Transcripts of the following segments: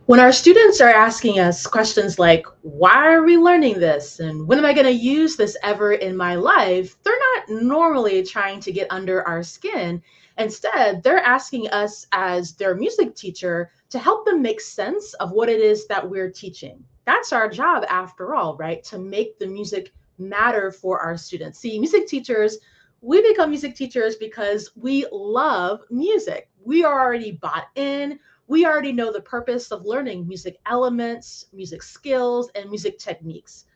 When our students are asking us questions like, why are we learning this? And when am I going to use this ever in my life? They're not normally trying to get under our skin. Instead, they're asking us as their music teacher to help them make sense of what it is that we're teaching. That's our job after all, right? To make the music matter for our students. See, music teachers, we become music teachers because we love music. We are already bought in, we already know the purpose of learning music elements, music skills, and music techniques.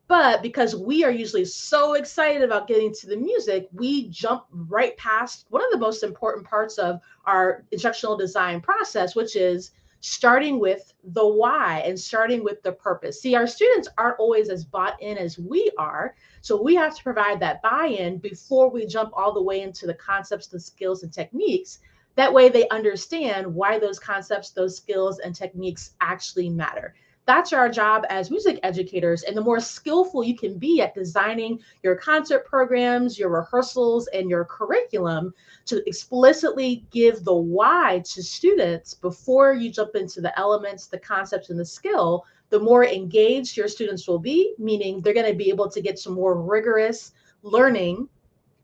But because we are usually so excited about getting to the music, we jump right past one of the most important parts of our instructional design process, which is starting with the why and starting with the purpose. See, our students aren't always as bought in as we are. So we have to provide that buy-in before we jump all the way into the concepts, the skills, and techniques. That way they understand why those concepts, those skills, and techniques actually matter. That's our job as music educators. And the more skillful you can be at designing your concert programs, your rehearsals, and your curriculum to explicitly give the why to students before you jump into the elements, the concepts, and the skill, the more engaged your students will be, meaning they're going to be able to get some more rigorous learning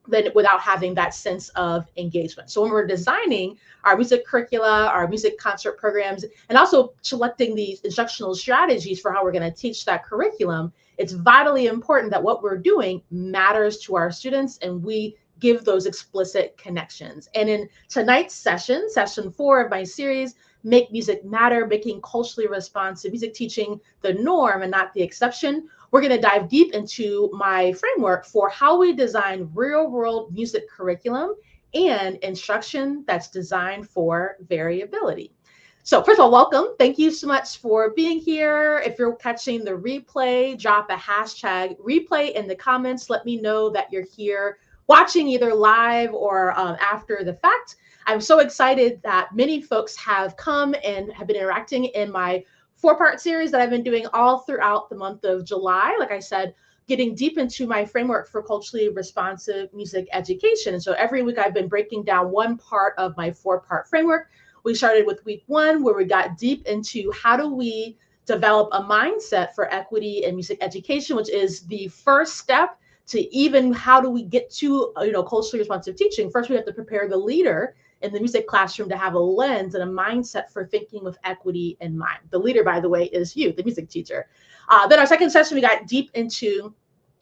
than without having that sense of engagement. So when we're designing our music curricula, our music concert programs, and also selecting these instructional strategies for how we're going to teach that curriculum, it's vitally important that what we're doing matters to our students and we give those explicit connections. And in tonight's session, session 4 of my series, Make Music Matter, Making Culturally Responsive Music Teaching the Norm and Not the Exception, we're going to dive deep into my framework for how we design real-world music curriculum and instruction that's designed for variability. So first of all, welcome. Thank you so much for being here. If you're catching the replay, drop a hashtag replay in the comments. Let me know that you're here watching either live or after the fact. I'm so excited that many folks have come and have been interacting in my 4-part series that I've been doing all throughout the month of July. Like I said, getting deep into my framework for culturally responsive music education. And so every week I've been breaking down one part of my 4-part framework. We started with week 1, where we got deep into how do we develop a mindset for equity in music education, which is the first step to even how do we get to culturally responsive teaching. First, we have to prepare the leader in the music classroom to have a lens and a mindset for thinking with equity in mind. The leader, by the way, is you, the music teacher. Then our second session, we got deep into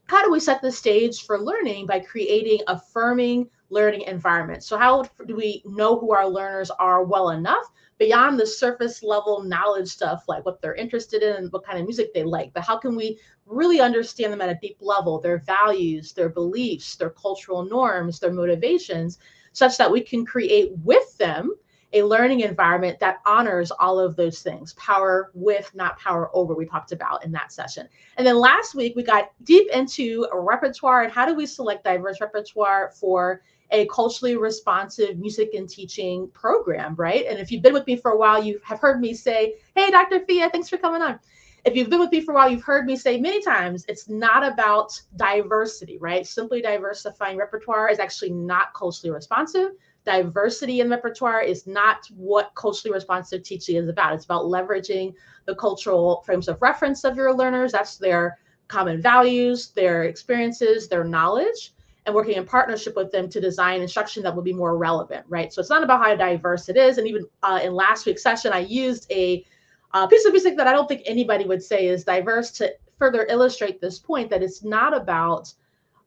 how do we set the stage for learning by creating affirming learning environments. So how do we know who our learners are well enough beyond the surface level knowledge stuff, like what they're interested in and what kind of music they like, but how can we really understand them at a deep level, their values, their beliefs, their cultural norms, their motivations, such that we can create with them a learning environment that honors all of those things. Power with, not power over, we talked about in that session. And then last week, we got deep into a repertoire and how do we select diverse repertoire for a culturally responsive music and teaching program, right? And if you've been with me for a while, you have heard me say, hey, Dr. Fia, thanks for coming on. If you've been with me for a while, you've heard me say many times, it's not about diversity, right? Simply diversifying repertoire is actually not culturally responsive. Diversity in repertoire is not what culturally responsive teaching is about. It's about leveraging the cultural frames of reference of your learners. That's their common values, their experiences, their knowledge, and working in partnership with them to design instruction that will be more relevant, right? So it's not about how diverse it is. And even in last week's session, I used a piece of music that I don't think anybody would say is diverse to further illustrate this point that it's not about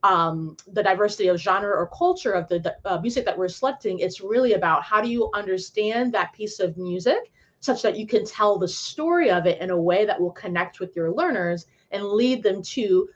the diversity of genre or culture of the music that we're selecting. It's really about how do you understand that piece of music such that you can tell the story of it in a way that will connect with your learners and lead them to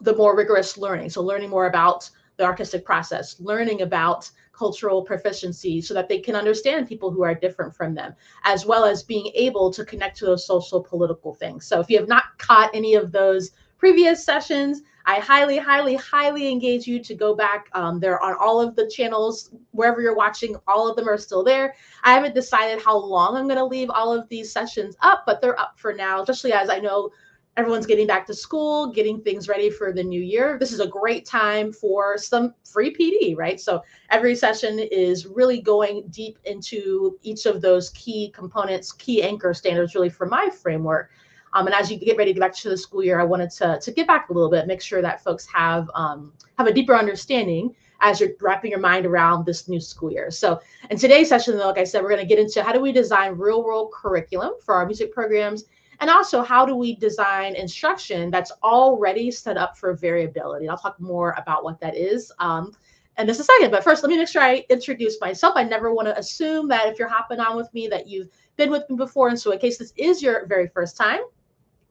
the more rigorous learning. So learning more about the artistic process, learning about cultural proficiency so that they can understand people who are different from them, as well as being able to connect to those social political things. So if you have not caught any of those previous sessions, I highly, highly, highly engage you to go back. They're on all of the channels, wherever you're watching, all of them are still there. I haven't decided how long I'm going to leave all of these sessions up, but they're up for now, especially as I know everyone's getting back to school, getting things ready for the new year. This is a great time for some free PD, right? So every session is really going deep into each of those key components, key anchor standards, really for my framework. And as you get ready to get back to the school year, I wanted to get back a little bit, make sure that folks have a deeper understanding as you're wrapping your mind around this new school year. So in today's session, though, like I said, we're going to get into how do we design real world curriculum for our music programs, and also how do we design instruction that's already set up for variability. And I'll talk more about what that is in just a second. But first, let me make sure I introduce myself. I never want to assume that if you're hopping on with me that you've been with me before. And so in case this is your very first time,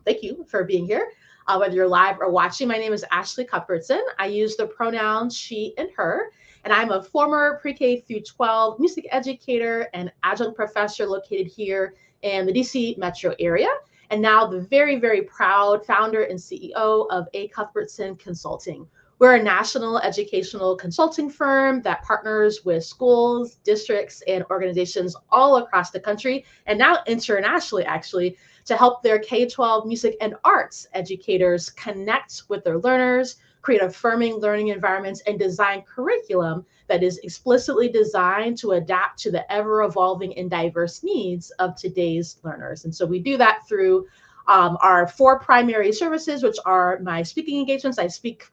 thank you for being here. Whether you're live or watching, my name is Ashley Cuthbertson. I use the pronouns she and her, and I'm a former pre-K through 12 music educator and adjunct professor located here in the DC metro area, and now the very, very proud founder and CEO of A. Cuthbertson Consulting. We're a national educational consulting firm that partners with schools, districts, and organizations all across the country, and now internationally, actually, to help their K-12 music and arts educators connect with their learners, create affirming learning environments, and design curriculum that is explicitly designed to adapt to the ever-evolving and diverse needs of today's learners. And so we do that through our 4 primary services, which are my speaking engagements. I speak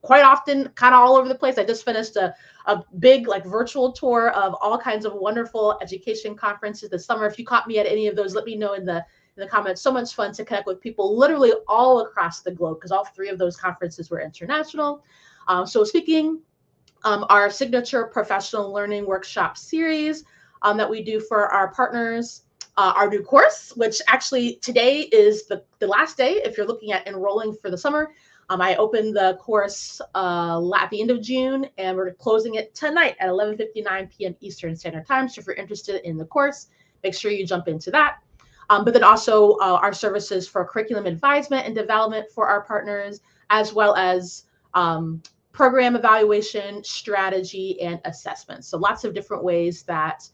quite often, kind of all over the place. I just finished a big virtual tour of all kinds of wonderful education conferences this summer. If you caught me at any of those, let me know in the comments. So much fun to connect with people literally all across the globe, because all 3 of those conferences were international. So speaking, our signature professional learning workshop series that we do for our partners, our new course, which actually today is the last day if you're looking at enrolling for the summer. I opened the course at the end of June, and we're closing it tonight at 11:59 p.m. Eastern Standard Time. So if you're interested in the course, make sure you jump into that. But then also our services for curriculum advisement and development for our partners, as well as program evaluation, strategy, and assessment. So lots of different ways that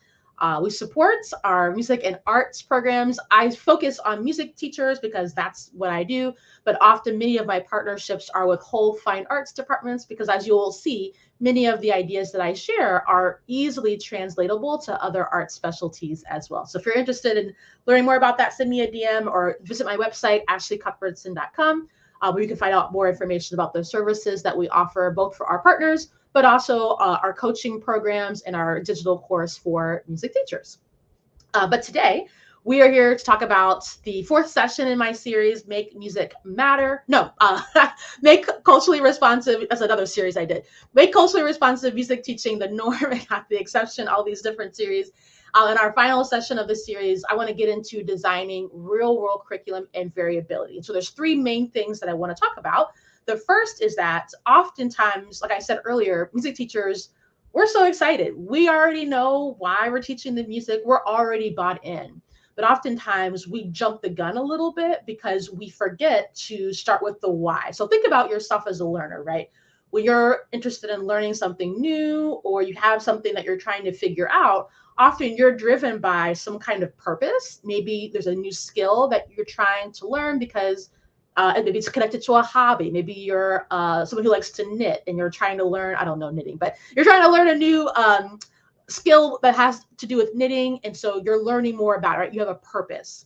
we support our music and arts programs. I focus on music teachers because that's what I do, but often many of my partnerships are with whole fine arts departments, because as you will see, many of the ideas that I share are easily translatable to other art specialties as well. So if you're interested in learning more about that, send me a DM or visit my website, ashleycuthbertson.com, where you can find out more information about the services that we offer, both for our partners, but also our coaching programs and our digital course for music teachers. But today, we are here to talk about the 4th session in my series, Make Music Matter. No, Make Culturally Responsive. That's another series I did. Make Culturally Responsive Music Teaching the Norm and Not the Exception, all these different series. In our final session of this series, I want to get into designing real-world curriculum and variability. And so there's 3 main things that I want to talk about. The first is that oftentimes, like I said earlier, music teachers, we're so excited. We already know why we're teaching the music. We're already bought in. But oftentimes we jump the gun a little bit because we forget to start with the why. So think about yourself as a learner, right? When you're interested in learning something new, or you have something that you're trying to figure out, often you're driven by some kind of purpose. Maybe there's a new skill that you're trying to learn because and maybe it's connected to a hobby. Maybe you're someone who likes to knit and you're trying to learn, I don't know, knitting, but you're trying to learn a new skill that has to do with knitting. And so you're learning more about it, right? You have a purpose.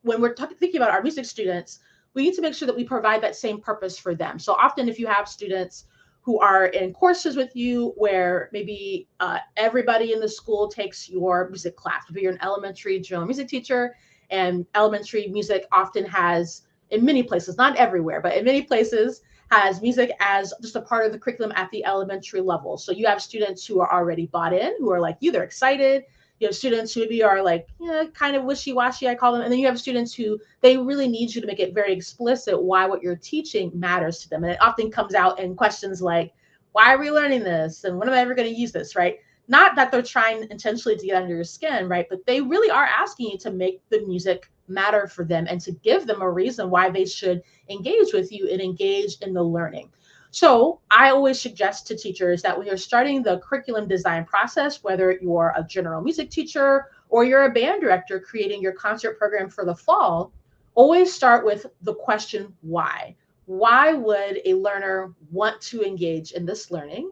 When we're thinking about our music students, we need to make sure that we provide that same purpose for them. So often if you have students who are in courses with you where maybe everybody in the school takes your music class, maybe you're an elementary general music teacher, and elementary music often has, in many places, not everywhere, but in many places, has music as just a part of the curriculum at the elementary level. So you have students who are already bought in, who are like you, they're excited. You have students who maybe are like, kind of wishy-washy, I call them. And then you have students who, they really need you to make it very explicit why what you're teaching matters to them. And it often comes out in questions like, why are we learning this? And when am I ever going to use this, right? Not that they're trying intentionally to get under your skin, right? But they really are asking you to make the music matter for them and to give them a reason why they should engage with you and engage in the learning. So I always suggest to teachers that when you're starting the curriculum design process, whether you're a general music teacher or you're a band director creating your concert program for the fall, always start with the question why. Why would a learner want to engage in this learning?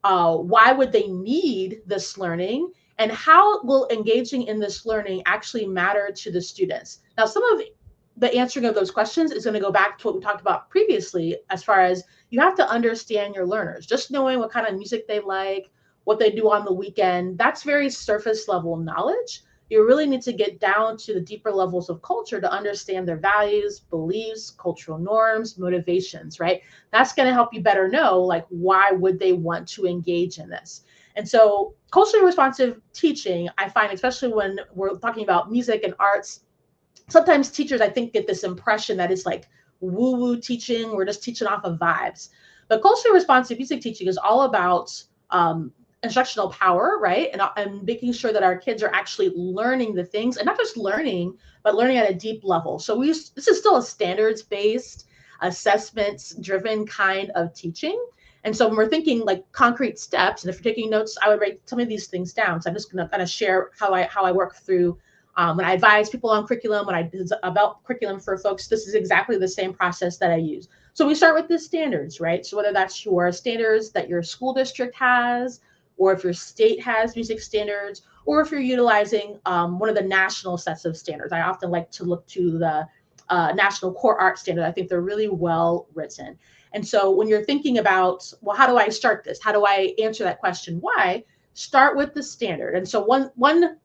Why would they need this learning? And how will engaging in this learning actually matter to the students? Now, some of the answering of those questions is going to go back to what we talked about previously, as far as you have to understand your learners. Just knowing what kind of music they like, what they do on the weekend, that's very surface level knowledge. You really need to get down to the deeper levels of culture to understand their values, beliefs, cultural norms, motivations, right? That's going to help you better know, like, why would they want to engage in this? And so culturally responsive teaching, I find, especially when we're talking about music and arts, sometimes teachers, I think, get this impression that it's like woo woo teaching. We're just teaching off of vibes. But culturally responsive music teaching is all about instructional power, right? And making sure that our kids are actually learning the things, and not just learning, but learning at a deep level. So this is still a standards based, assessments driven kind of teaching. And so when we're thinking like concrete steps, and if you're taking notes, I would write some of these things down. So I'm just going to kind of share how I work through when I advise people on curriculum, when I about curriculum for folks. This is exactly the same process that I use. So we start with the standards, right? So whether that's your standards that your school district has, or if your state has music standards, or if you're utilizing one of the national sets of standards. I often like to look to the National Core Art Standard. I think they're really well written. And so when you're thinking about, well, how do I start this? How do I answer that question? Why? Start with the standard. And so one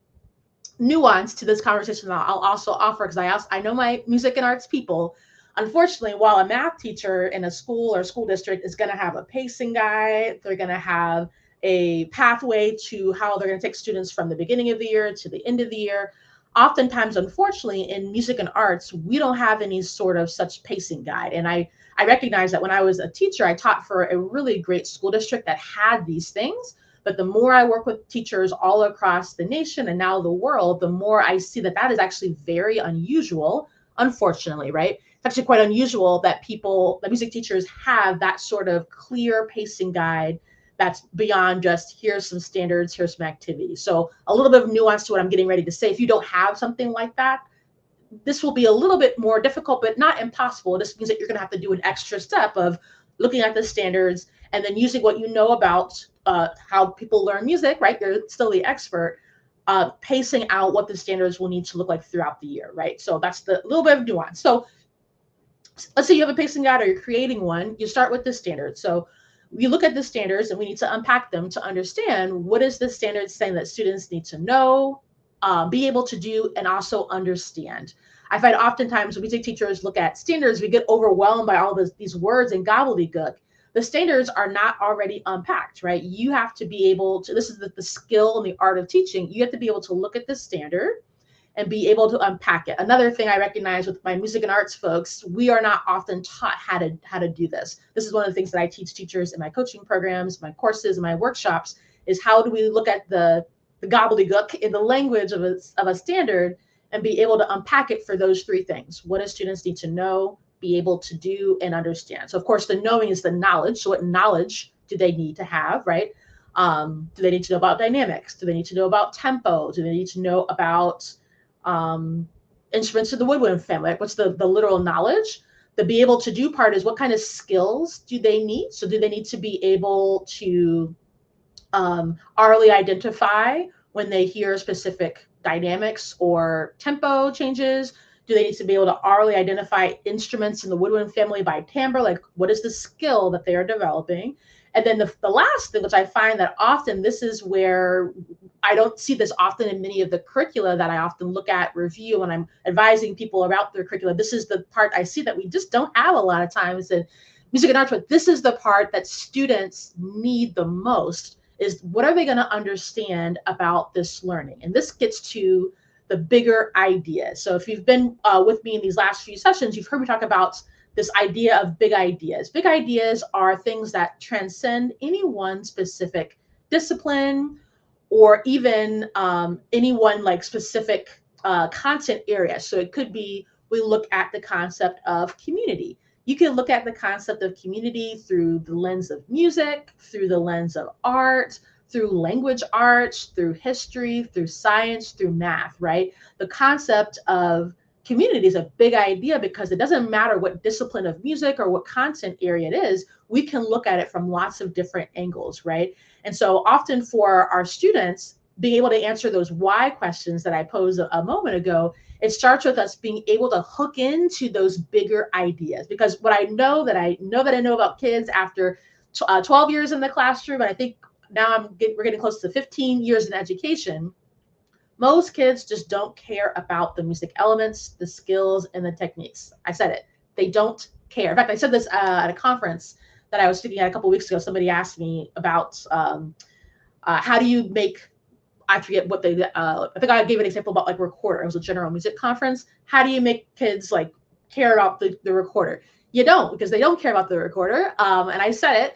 nuance to this conversation that I'll also offer, because I know my music and arts people. Unfortunately, while a math teacher in a school or school district is going to have a pacing guide, they're going to have a pathway to how they're going to take students from the beginning of the year to the end of the year. Oftentimes, unfortunately, in music and arts, we don't have any sort of such pacing guide. And I recognize that when I was a teacher, I taught for a really great school district that had these things. But the more I work with teachers all across the nation and now the world, the more I see that that is actually very unusual, unfortunately, right? It's actually quite unusual that music teachers have that sort of clear pacing guide that's beyond just here's some standards, here's some activities. So a little bit of nuance to what I'm getting ready to say. If you don't have something like that, this will be a little bit more difficult, but not impossible. It just means that you're going to have to do an extra step of looking at the standards and then using what you know about how people learn music, right? You're still the expert, pacing out what the standards will need to look like throughout the year, right? So that's the little bit of nuance. So let's say you have a pacing guide or you're creating one, you start with the standards. So we look at the standards and we need to unpack them to understand what is the standard saying that students need to know, be able to do, and also understand. I find oftentimes when music teachers look at standards, we get overwhelmed by all these words and gobbledygook. The standards are not already unpacked, right? You have to be able to, this is the skill and the art of teaching. You have to be able to look at the standard and be able to unpack it. Another thing I recognize with my music and arts folks, we are not often taught how to do this. This is one of the things that I teach teachers in my coaching programs, my courses, and my workshops, is how do we look at the gobbledygook in the language of a standard and be able to unpack it for those three things. What do students need to know, be able to do, and understand? So of course, the knowing is the knowledge. So what knowledge do they need to have, right? Do they need to know about dynamics? Do they need to know about tempo? Do they need to know about instruments of the woodwind family? Like, what's the literal knowledge? The be able to do part is what kind of skills do they need? So do they need to be able to orally identify when they hear specific dynamics or tempo changes? Do they need to be able to orally identify instruments in the woodwind family by timbre? Like, what is the skill that they are developing? And then the last thing, which I find that often this is where I don't see this often in many of the curricula that I often look at, review when I'm advising people about their curricula. This is the part I see that we just don't have a lot of times in music and arts, but this is the part that students need the most, is what are they going to understand about this learning? And this gets to the bigger idea. So if you've been with me in these last few sessions, you've heard me talk about this idea of big ideas. Big ideas are things that transcend any one specific discipline or even any one like specific content area. So it could be, we look at the concept of community. You can look at the concept of community through the lens of music, through the lens of art, through language arts, through history, through science, through math, right? The concept of community is a big idea because it doesn't matter what discipline of music or what content area it is, we can look at it from lots of different angles, right? And so often for our students, being able to answer those why questions that I posed a moment ago, it starts with us being able to hook into those bigger ideas. Because what I know about kids after 12 years in the classroom, and I think now we're getting close to 15 years in education, most kids just don't care about the music elements, the skills, and the techniques. I said it. They don't care. In fact, I said this at a conference that I was speaking at a couple of weeks ago. Somebody asked me about how do you make, I forget what they, I think I gave an example about like recorder. It was a general music conference. How do you make kids like care about the recorder? You don't, because they don't care about the recorder. And I said it,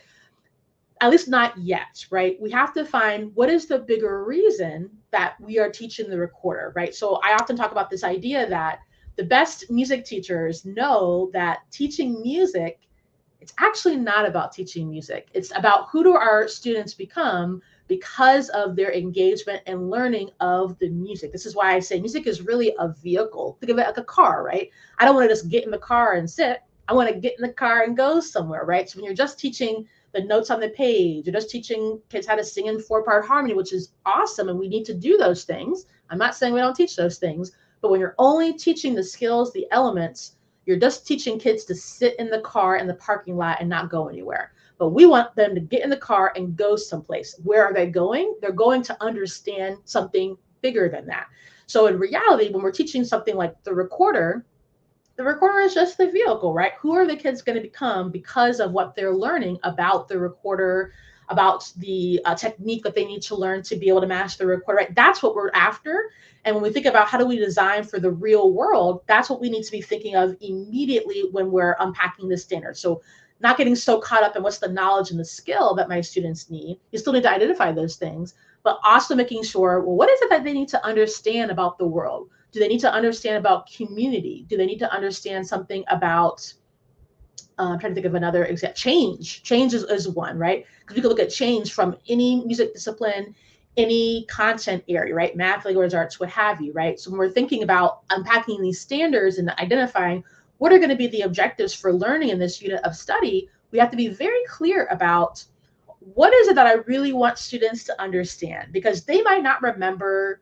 at least not yet, right? We have to find what is the bigger reason that we are teaching the recorder, right? So I often talk about this idea that the best music teachers know that teaching music, it's actually not about teaching music. It's about who do our students become because of their engagement and learning of the music. This is why I say music is really a vehicle. Think of it like a car, right? I don't want to just get in the car and sit. I want to get in the car and go somewhere, right? So when you're just teaching the notes on the page, you're just teaching kids how to sing in 4-part harmony, which is awesome. And we need to do those things. I'm not saying we don't teach those things, but when you're only teaching the skills, the elements, you're just teaching kids to sit in the car in the parking lot and not go anywhere. But we want them to get in the car and go someplace. Where are they going? They're going to understand something bigger than that. So in reality, when we're teaching something like the recorder is just the vehicle, right? Who are the kids going to become because of what they're learning about the recorder, about the technique that they need to learn to be able to match the recorder, right? That's what we're after. And when we think about how do we design for the real world, that's what we need to be thinking of immediately when we're unpacking the standard. So not getting so caught up in what's the knowledge and the skill that my students need. You still need to identify those things, but also making sure, well, what is it that they need to understand about the world? Do they need to understand about community? Do they need to understand something about, I'm trying to think of another example, change. Change is one, right? Because we could look at change from any music discipline, any content area, right? Math, language arts, what have you, right? So when we're thinking about unpacking these standards and identifying what are going to be the objectives for learning in this unit of study, we have to be very clear about what is it that I really want students to understand, because they might not remember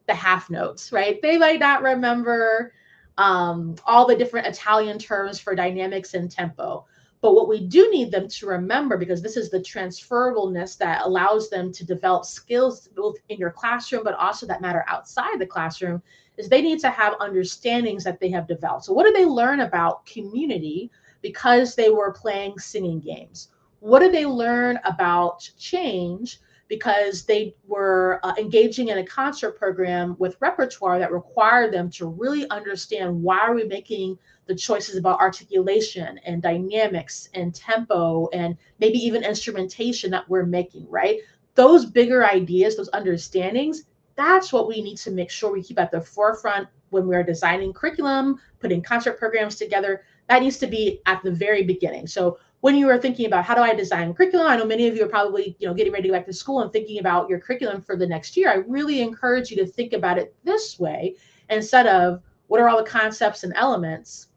the half notes, right? They might not remember all the different Italian terms for dynamics and tempo. But what we do need them to remember, because this is the transferableness that allows them to develop skills both in your classroom, but also that matter outside the classroom, is they need to have understandings that they have developed. So what do they learn about community because they were playing singing games? What do they learn about change because they were engaging in a concert program with repertoire that required them to really understand why are we making the choices about articulation and dynamics and tempo and maybe even instrumentation that we're making, right? Those bigger ideas, those understandings, that's what we need to make sure we keep at the forefront when we're designing curriculum, putting concert programs together. That needs to be at the very beginning. So when you are thinking about how do I design curriculum, I know many of you are probably, getting ready to go back to school and thinking about your curriculum for the next year. I really encourage you to think about it this way instead of what are all the concepts and elements?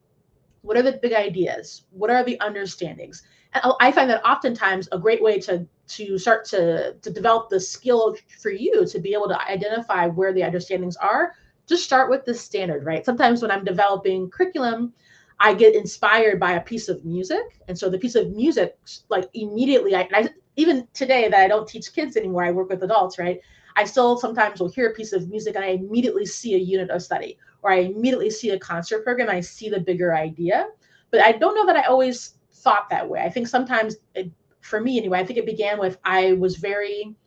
What are the big ideas? What are the understandings? And I find that oftentimes a great way to start to develop the skill for you to be able to identify where the understandings are, just start with the standard, right? Sometimes when I'm developing curriculum, I get inspired by a piece of music. And so the piece of music, like immediately, even today that I don't teach kids anymore, I work with adults, right? I still sometimes will hear a piece of music and I immediately see a unit of study, or I immediately see a concert program. I see the bigger idea. But I don't know that I always thought that way. I think sometimes, for me anyway, I think it began with I was very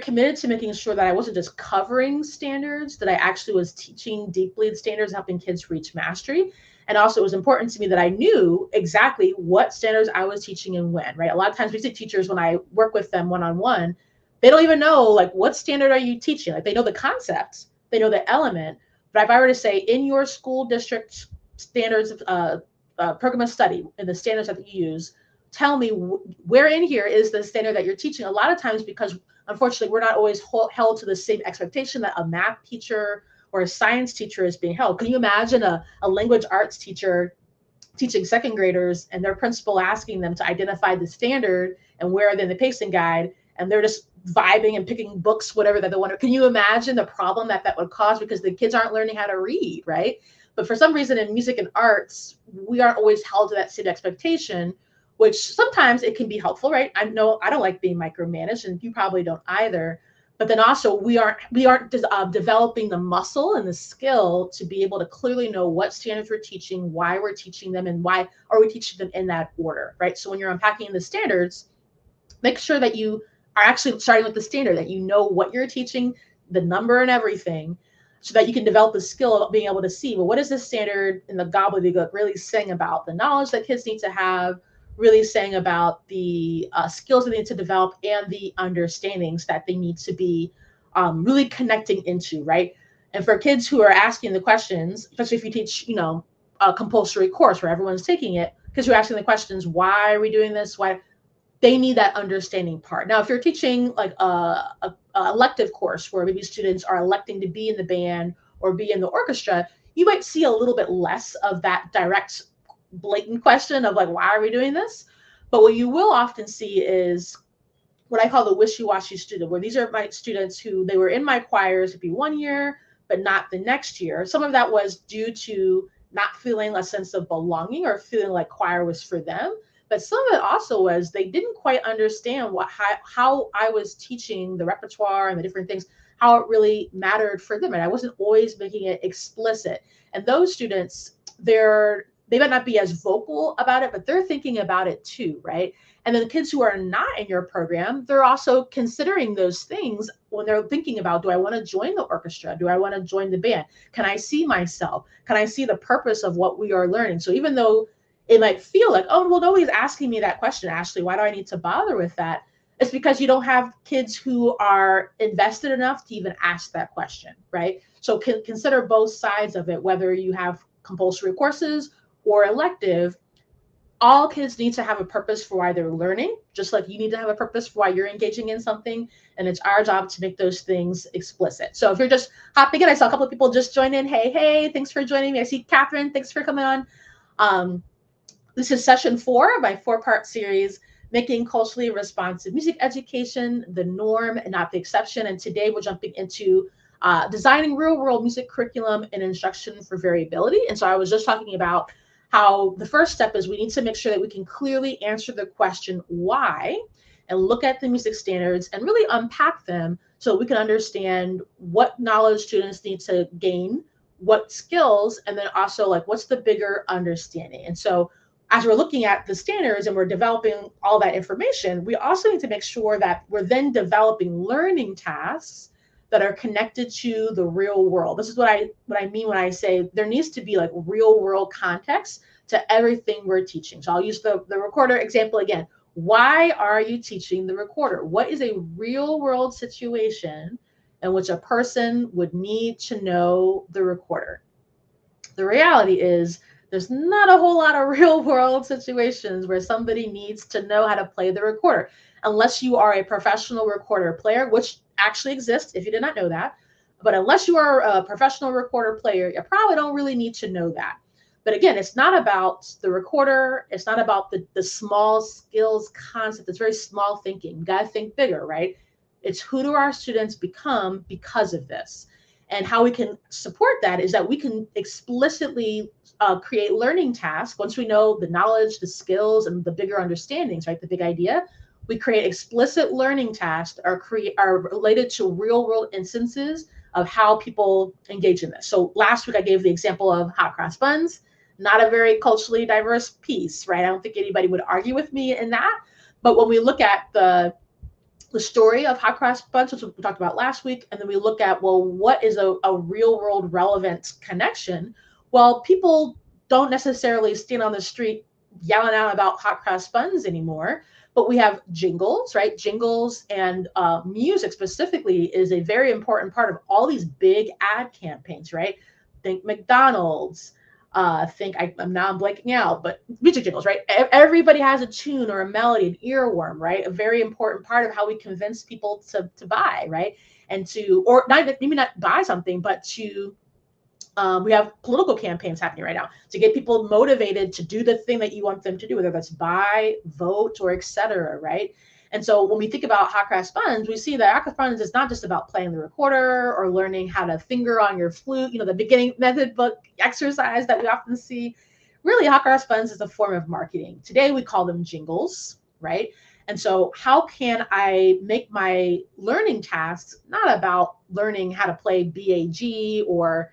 committed to making sure that I wasn't just covering standards, that I actually was teaching deeply the standards, helping kids reach mastery. And also it was important to me that I knew exactly what standards I was teaching and when, right? A lot of times music teachers, when I work with them one-on-one, they don't even know like what standard are you teaching? Like they know the concept, they know the element. But if I were to say in your school district standards program of study and the standards that you use, tell me where in here is the standard that you're teaching. A lot of times, because unfortunately we're not always held to the same expectation that a math teacher or a science teacher is being held. Can you imagine a language arts teacher teaching second graders and their principal asking them to identify the standard and where are they in the pacing guide, and they're just vibing and picking books, whatever that they want to. Can you imagine the problem that that would cause, because the kids aren't learning how to read, right? But for some reason in music and arts, we aren't always held to that same expectation, which sometimes it can be helpful, right? I know I don't like being micromanaged, and you probably don't either. But then also we aren't developing the muscle and the skill to be able to clearly know what standards we're teaching, why we're teaching them, and why are we teaching them in that order, right? So when you're unpacking the standards, make sure that you are actually starting with the standard, that you know what you're teaching, the number and everything, so that you can develop the skill of being able to see, well, what is this standard in the gobbledygook really saying about the knowledge that kids need to have, really saying about the skills that they need to develop, and the understandings that they need to be really connecting into, right? And for kids who are asking the questions, especially if you teach, a compulsory course where everyone's taking it, because you're asking the questions, why are we doing this? Why, they need that understanding part. Now, if you're teaching like a elective course where maybe students are electing to be in the band or be in the orchestra, you might see a little bit less of that direct, blatant question of like, why are we doing this? But what you will often see is what I call the wishy-washy student, where these are my students who they were in my choirs it'd be 1 year, but not the next year. Some of that was due to not feeling a sense of belonging or feeling like choir was for them. But some of it also was they didn't quite understand how I was teaching the repertoire and the different things, how it really mattered for them. And I wasn't always making it explicit. And those students, they might not be as vocal about it, but they're thinking about it too, right? And then the kids who are not in your program, they're also considering those things when they're thinking about, do I want to join the orchestra? Do I want to join the band? Can I see myself? Can I see the purpose of what we are learning? So even though it might feel like, oh, well, nobody's asking me that question, Ashley, why do I need to bother with that? It's because you don't have kids who are invested enough to even ask that question, right? So consider both sides of it, whether you have compulsory courses or elective. All kids need to have a purpose for why they're learning, just like you need to have a purpose for why you're engaging in something. And it's our job to make those things explicit. So if you're just hopping in, I saw a couple of people just join in. Hey, thanks for joining me. I see Catherine, thanks for coming on. This is session 4 of my 4-part series, Making Culturally Responsive Music Education the Norm and Not the Exception. And today we're jumping into designing real-world music curriculum and instruction for variability. And so I was just talking about how the first step is we need to make sure that we can clearly answer the question why, and look at the music standards and really unpack them so we can understand what knowledge students need to gain, what skills, and then also like what's the bigger understanding. And so as we're looking at the standards and we're developing all that information, we also need to make sure that we're then developing learning tasks that are connected to the real world. This is what I mean when I say there needs to be like real world context to everything we're teaching. So I'll use the recorder example again. Why are you teaching the recorder? What is a real world situation in which a person would need to know the recorder? The reality is there's not a whole lot of real world situations where somebody needs to know how to play the recorder, unless you are a professional recorder player, which actually exists if you did not know that. But unless you are a professional recorder player, you probably don't really need to know that. But again, it's not about the recorder. It's not about the small skills concept. It's very small thinking. You got to think bigger, right? It's who do our students become because of this? And how we can support that is that we can explicitly create learning tasks. Once we know the knowledge, the skills, and the bigger understandings, right? The big idea, we create explicit learning tasks that are related to real world instances of how people engage in this. So last week I gave the example of hot cross buns, not a very culturally diverse piece, right? I don't think anybody would argue with me in that. But when we look at the story of hot cross buns, which we talked about last week, and then we look at, well, what is a real world relevant connection? Well, people don't necessarily stand on the street yelling out about hot cross buns anymore, but we have jingles, right? Jingles and music specifically is a very important part of all these big ad campaigns, right? Think McDonald's, I'm blanking out, but music jingles, right? Everybody has a tune or a melody, an earworm, right? A very important part of how we convince people to buy, right? And to, or not maybe not buy something, but to We have political campaigns happening right now to get people motivated to do the thing that you want them to do, whether that's buy, vote, or etc. Right? And so when we think about hot cross buns, we see that hot cross buns is not just about playing the recorder or learning how to finger on your flute, the beginning method book exercise that we often see. Really, hot cross buns is a form of marketing. Today we call them jingles, right? And so, how can I make my learning tasks not about learning how to play BAG or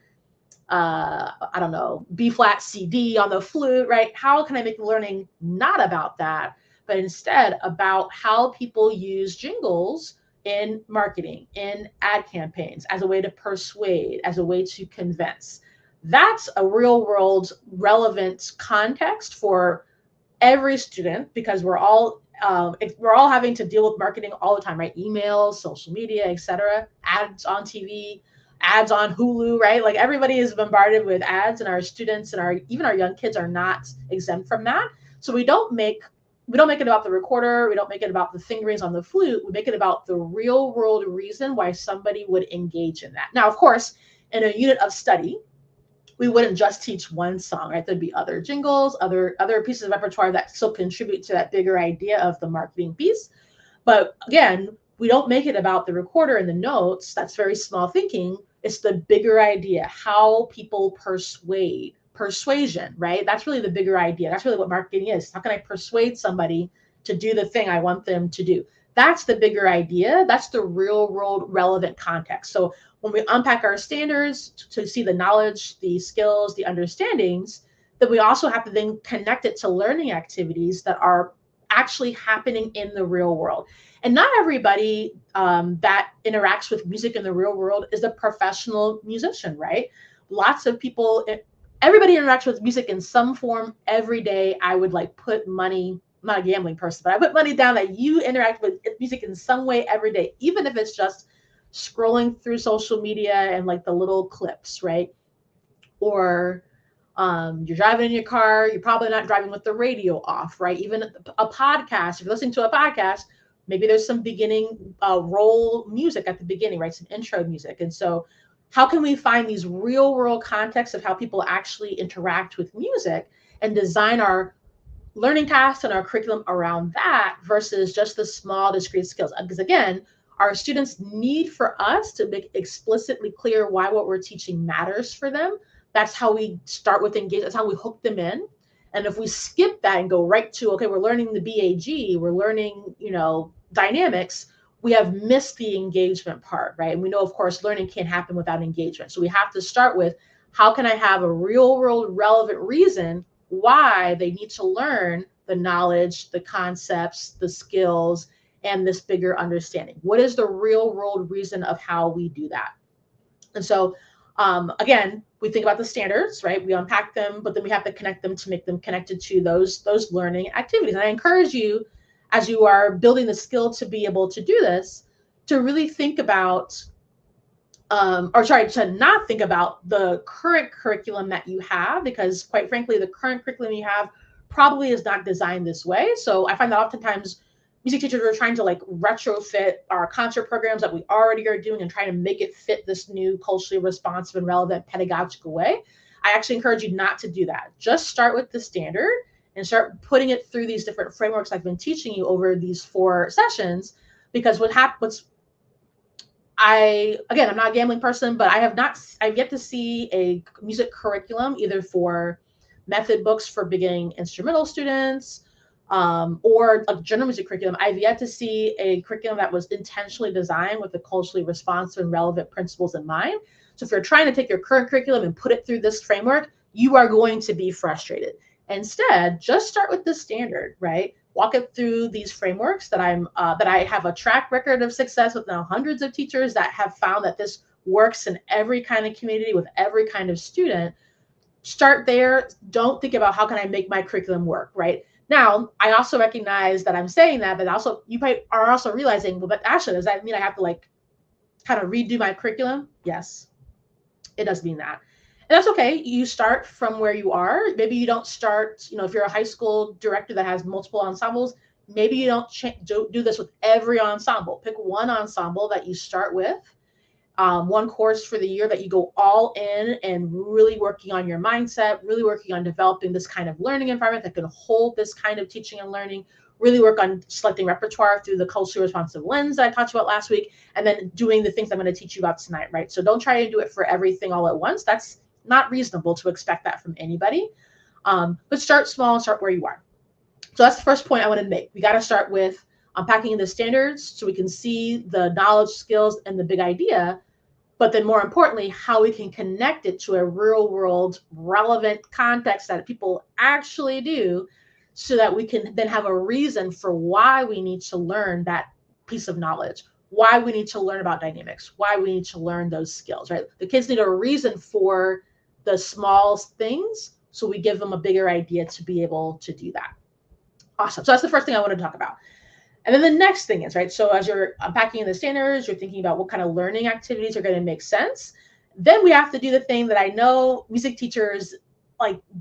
I don't know, B flat CD on the flute, right? How can I make learning not about that, but instead about how people use jingles in marketing, in ad campaigns, as a way to persuade, as a way to convince? That's a real world relevant context for every student, because we're all having to deal with marketing all the time, right? Emails, social media, etc., ads on TV, ads on Hulu, right? Like everybody is bombarded with ads, and our students and our even our young kids are not exempt from that. So we don't make it about the recorder, we don't make it about the fingerings on the flute, we make it about the real world reason why somebody would engage in that. Now, of course, in a unit of study, we wouldn't just teach one song, right? There'd be other jingles, other pieces of repertoire that still contribute to that bigger idea of the marketing piece. But again, we don't make it about the recorder and the notes. That's very small thinking. It's the bigger idea, how people persuasion, right? That's really the bigger idea. That's really what marketing is. How can I persuade somebody to do the thing I want them to do? That's the bigger idea. That's the real world relevant context. So when we unpack our standards to see the knowledge, the skills, the understandings, then we also have to then connect it to learning activities that are actually happening in the real world. And not everybody that interacts with music in the real world is a professional musician, right? Lots of people, everybody interacts with music in some form every day. I would like put money, I'm not a gambling person, but I put money down that you interact with music in some way every day, even if it's just scrolling through social media and like the little clips, right? Or you're driving in your car, you're probably not driving with the radio off, right? Even a podcast, if you're listening to a podcast, maybe there's some beginning roll music at the beginning, right? Some intro music. And so, how can we find these real world contexts of how people actually interact with music and design our learning tasks and our curriculum around that versus just the small discrete skills? Because again, our students need for us to make explicitly clear why what we're teaching matters for them. That's how we start with engagement. That's how we hook them in. And if we skip that and go right to, okay, we're learning the BAG, we're learning, dynamics, we have missed the engagement part, right? And we know, of course, learning can't happen without engagement. So we have to start with, how can I have a real world relevant reason why they need to learn the knowledge, the concepts, the skills, and this bigger understanding? What is the real world reason of how we do that? And so, again, we think about the standards, right? We unpack them, but then we have to connect them to make them connected to those learning activities. And I encourage you, as you are building the skill to be able to do this, to really think about, to not think about the current curriculum that you have, because quite frankly, the current curriculum you have probably is not designed this way. So I find that oftentimes music teachers are trying to like retrofit our concert programs that we already are doing and trying to make it fit this new culturally responsive and relevant pedagogical way. I actually encourage you not to do that. Just start with the standard and start putting it through these different frameworks I've been teaching you over these 4 sessions. Because I'm not a gambling person, but I've yet to see a music curriculum either for method books for beginning instrumental students, or a general music curriculum. I've yet to see a curriculum that was intentionally designed with the culturally responsive and relevant principles in mind. So if you're trying to take your current curriculum and put it through this framework, you are going to be frustrated. Instead, just start with the standard, right? Walk it through these frameworks that I have a track record of success with now hundreds of teachers that have found that this works in every kind of community with every kind of student. Start there. Don't think about how can I make my curriculum work, right? Now, I also recognize that I'm saying that, but also you are also realizing, well, but Ashley, does that mean I have to like kind of redo my curriculum? Yes, it does mean that. And that's okay. You start from where you are. Maybe you don't start, if you're a high school director that has multiple ensembles, maybe you don't do this with every ensemble. Pick one ensemble that you start with one course for the year that you go all in and really working on your mindset, really working on developing this kind of learning environment that can hold this kind of teaching and learning, really work on selecting repertoire through the culturally responsive lens that I talked about last week, and then doing the things I'm going to teach you about tonight, right? So don't try to do it for everything all at once. That's not reasonable to expect that from anybody. But start small and start where you are. So that's the first point I want to make. We got to start with unpacking the standards so we can see the knowledge, skills, and the big idea. But then more importantly, how we can connect it to a real world relevant context that people actually do so that we can then have a reason for why we need to learn that piece of knowledge, why we need to learn about dynamics, why we need to learn those skills, right? The kids need a reason for the small things, so we give them a bigger idea to be able to do that. Awesome. So that's the first thing I want to talk about. And then the next thing is, right, so as you're unpacking the standards, you're thinking about what kind of learning activities are going to make sense. Then we have to do the thing that I know music teachers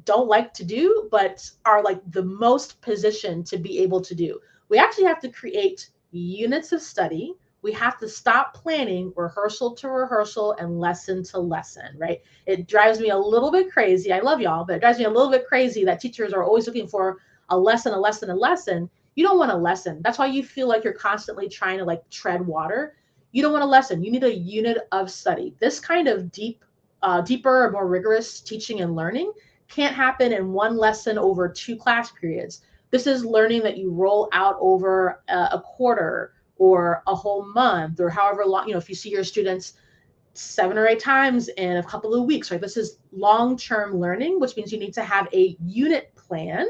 don't like to do, but are like the most positioned to be able to do. We actually have to create units of study. We have to stop planning rehearsal to rehearsal and lesson to lesson, right? It drives me a little bit crazy. I love y'all, but it drives me a little bit crazy that teachers are always looking for a lesson, a lesson, a lesson. You don't want a lesson. That's why you feel like you're constantly trying to like tread water. You don't want a lesson. You need a unit of study. This kind of deeper or more rigorous teaching and learning can't happen in one lesson over 2 class periods. This is learning that you roll out over a quarter or a whole month or however long, if you see your students 7 or 8 times in a couple of weeks, right? This is long-term learning, which means you need to have a unit plan.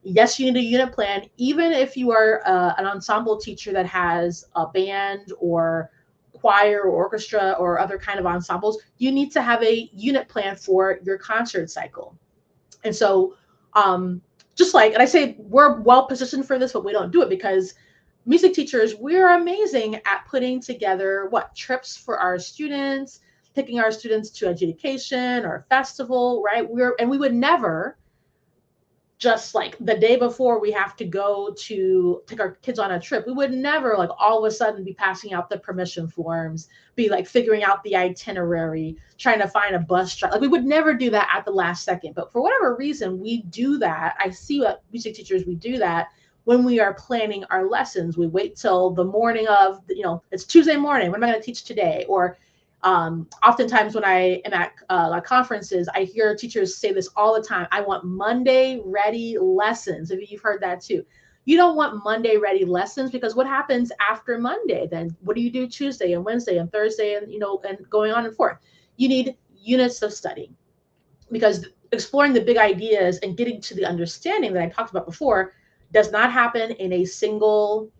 Yes, you need a unit plan, even if you are an ensemble teacher that has a band or choir or orchestra or other kind of ensembles. You need to have a unit plan for your concert cycle. And so and I say we're well positioned for this, but we don't do it because music teachers, we're amazing at putting together trips for our students, taking our students to adjudication or festival, right? We would never, just like the day before we have to go to take our kids on a trip, we would never like all of a sudden be passing out the permission forms, be like figuring out the itinerary, trying to find a bus driver. Like we would never do that at the last second. But for whatever reason, we do that. I see what music teachers, we do that when we are planning our lessons. We wait till the morning of, it's Tuesday morning. What am I going to teach today? Or oftentimes when I am at conferences, I hear teachers say this all the time. I want Monday ready lessons. If you've heard that too. You don't want Monday ready lessons because what happens after Monday? Then what do you do Tuesday and Wednesday and Thursday and going on and forth? You need units of study because exploring the big ideas and getting to the understanding that I talked about before does not happen in a single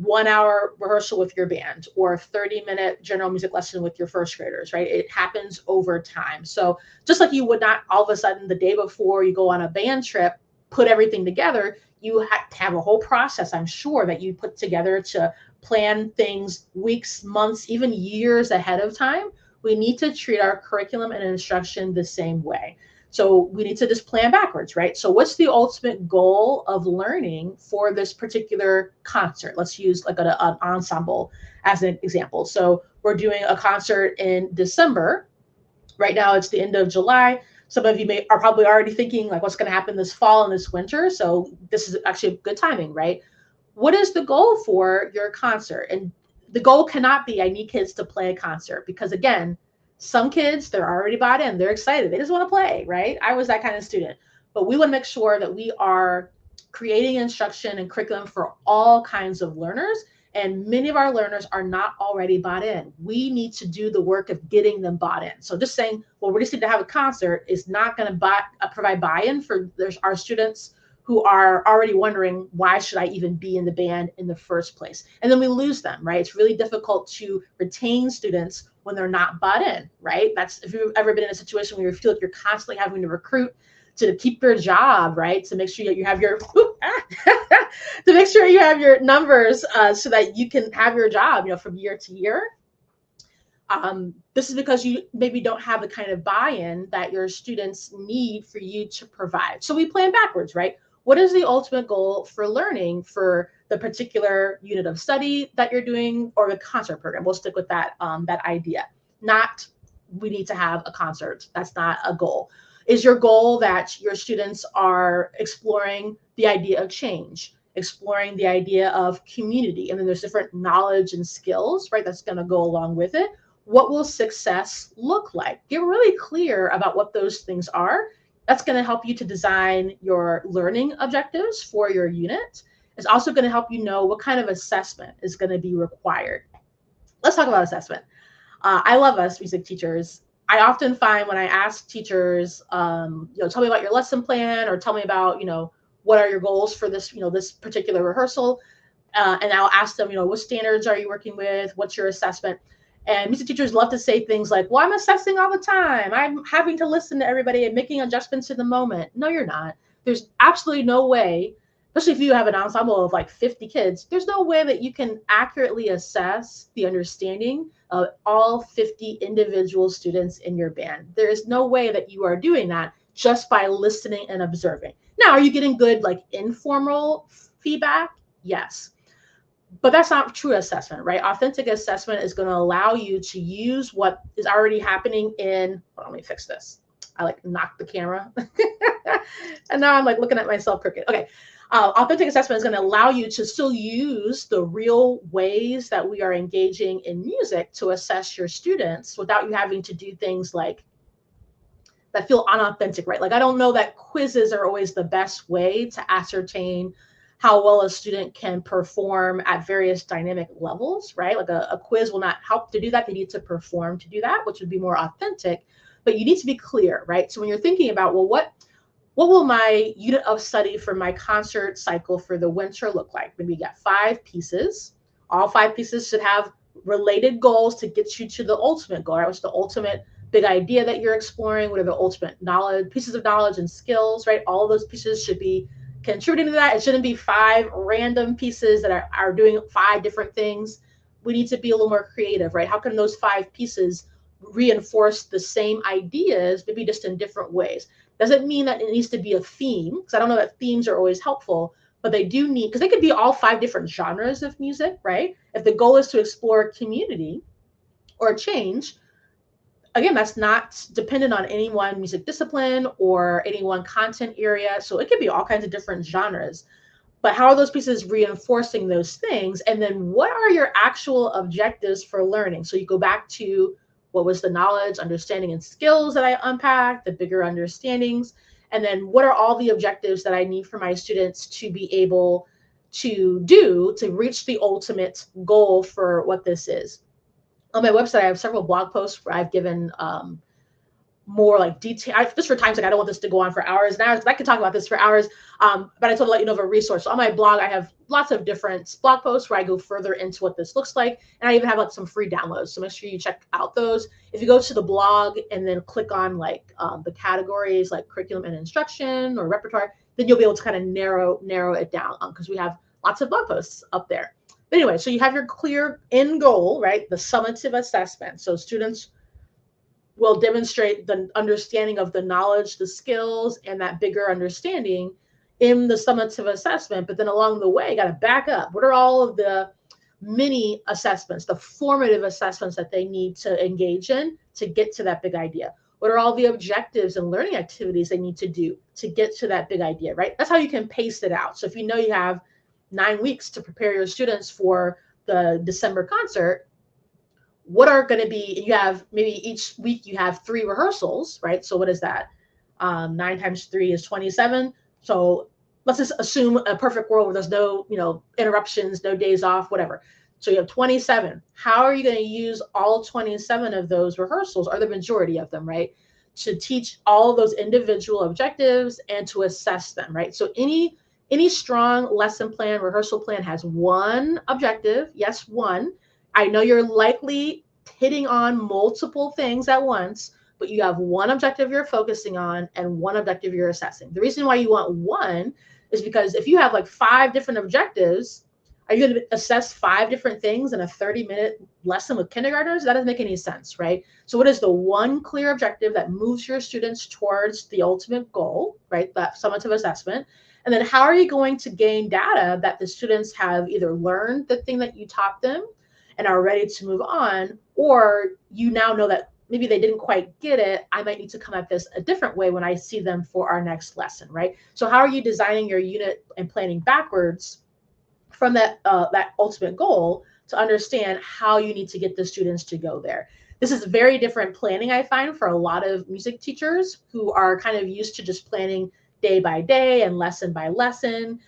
1-hour rehearsal with your band or 30-minute general music lesson with your first graders, right? It happens over time. So just like you would not all of a sudden the day before you go on a band trip, put everything together, you have to have a whole process, I'm sure, that you put together to plan things weeks, months, even years ahead of time. We need to treat our curriculum and instruction the same way. So we need to just plan backwards, right? So what's the ultimate goal of learning for this particular concert? Let's use like an ensemble as an example. So we're doing a concert in December. Right now it's the end of July. Some of you are probably already thinking like what's going to happen this fall and this winter. So this is actually good timing, right? What is the goal for your concert? And the goal cannot be I need kids to play a concert because again, some kids, they're already bought in. They're excited. They just want to play, right? I was that kind of student. But we want to make sure that we are creating instruction and curriculum for all kinds of learners. And many of our learners are not already bought in. We need to do the work of getting them bought in. So just saying, well, we just need to have a concert is not going to provide buy-in for our students who are already wondering, why should I even be in the band in the first place? And then we lose them, right? It's really difficult to retain students when they're not bought in, right? That's if you've ever been in a situation where you feel like you're constantly having to recruit to keep your job, right? To make sure that you have your to make sure you have your numbers so that you can have your job, from year to year. This is because you maybe don't have the kind of buy-in that your students need for you to provide. So we plan backwards, right? What is the ultimate goal for learning for the particular unit of study that you're doing or the concert program? We'll stick with that idea. not we need to have a concert. That's not a goal. Is your goal that your students are exploring the idea of change, exploring the idea of community, and then there's different knowledge and skills, right? That's going to go along with it. What will success look like? Get really clear about what those things are. That's going to help you to design your learning objectives for your unit. It's also going to help you know what kind of assessment is going to be required. Let's talk about assessment. I love us music teachers. I often find when I ask teachers, tell me about your lesson plan, or tell me about, what are your goals for this, this particular rehearsal. And I'll ask them, what standards are you working with? What's your assessment? And music teachers love to say things like, well, I'm assessing all the time. I'm having to listen to everybody and making adjustments in the moment. No, you're not. There's absolutely no way, especially if you have an ensemble of like 50 kids, there's no way that you can accurately assess the understanding of all 50 individual students in your band. There is no way that you are doing that just by listening and observing. Now, are you getting good, like informal feedback? Yes. But that's not true assessment, right? Authentic assessment is going to allow you to use what is already happening in, let me fix this. I like knocked the camera. And now I'm like looking at myself crooked. Okay. Authentic assessment is going to allow you to still use the real ways that we are engaging in music to assess your students without you having to do things like that feel unauthentic, right? Like, I don't know that quizzes are always the best way to ascertain how well a student can perform at various dynamic levels, right? Like a quiz will not help to do that. They need to perform to do that, which would be more authentic, but you need to be clear, right? So when you're thinking about, well, what will my unit of study for my concert cycle for the winter look like? Maybe you got 5 pieces. All 5 pieces should have related goals to get you to the ultimate goal, right? What's the ultimate big idea that you're exploring? What are the ultimate pieces of knowledge and skills, right? All of those pieces should be contributing to that. It shouldn't be 5 random pieces that are doing 5 different things. We need to be a little more creative, right? How can those 5 pieces reinforce the same ideas, maybe just in different ways? Doesn't mean that it needs to be a theme, because I don't know that themes are always helpful, but they do need, because they could be all 5 different genres of music, right? If the goal is to explore community or change, again, that's not dependent on any one music discipline or any one content area. So it could be all kinds of different genres. But how are those pieces reinforcing those things? And then what are your actual objectives for learning? So you go back to what was the knowledge, understanding, and skills that I unpacked, the bigger understandings. And then what are all the objectives that I need for my students to be able to do to reach the ultimate goal for what this is? On my website, I have several blog posts where I've given more like detail, just for times like I don't want this to go on for hours and hours, because I could talk about this for hours. But I told to let you know of a resource. So on my blog, I have lots of different blog posts where I go further into what this looks like. And I even have like some free downloads. So make sure you check out those. If you go to the blog and then click on like the categories like curriculum and instruction or repertoire, then you'll be able to kind of narrow it down, because we have lots of blog posts up there. But anyway, so you have your clear end goal, right? The summative assessment. So students will demonstrate the understanding of the knowledge, the skills, and that bigger understanding in the summative assessment. But then along the way, got to back up. What are all of the mini assessments, the formative assessments that they need to engage in to get to that big idea? What are all the objectives and learning activities they need to do to get to that big idea, right? That's how you can pace it out. So if you know you have 9 weeks to prepare your students for the December concert, what are going to be, you have maybe each week you have 3 rehearsals, right? So what is that? 9 times 3 is 27. So let's just assume a perfect world where there's no, interruptions, no days off, whatever. So you have 27. How are you going to use all 27 of those rehearsals, or the majority of them, right, to teach all of those individual objectives and to assess them, right? So any strong lesson plan, rehearsal plan has one objective. Yes, one. I know you're likely hitting on multiple things at once, but you have one objective you're focusing on and one objective you're assessing. The reason why you want one is because if you have like 5 different objectives, are you going to assess 5 different things in a 30-minute lesson with kindergartners? That doesn't make any sense, right? So what is the one clear objective that moves your students towards the ultimate goal, right? That summative assessment. And then how are you going to gain data that the students have either learned the thing that you taught them and are ready to move on, or you now know that maybe they didn't quite get it. I might need to come at this a different way when I see them for our next lesson, right? So how are you designing your unit and planning backwards from that ultimate goal to understand how you need to get the students to go there? This is very different planning, I find, for a lot of music teachers who are kind of used to just planning day by day and lesson by lesson,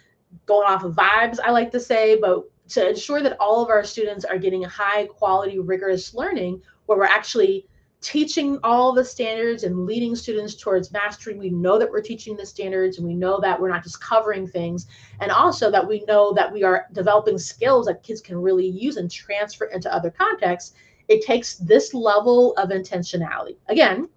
going off of vibes, I like to say. But to ensure that all of our students are getting high quality, rigorous learning, where we're actually teaching all the standards and leading students towards mastery, we know that we're teaching the standards, and we know that we're not just covering things, and also that we know that we are developing skills that kids can really use and transfer into other contexts. It takes this level of intentionality. Again,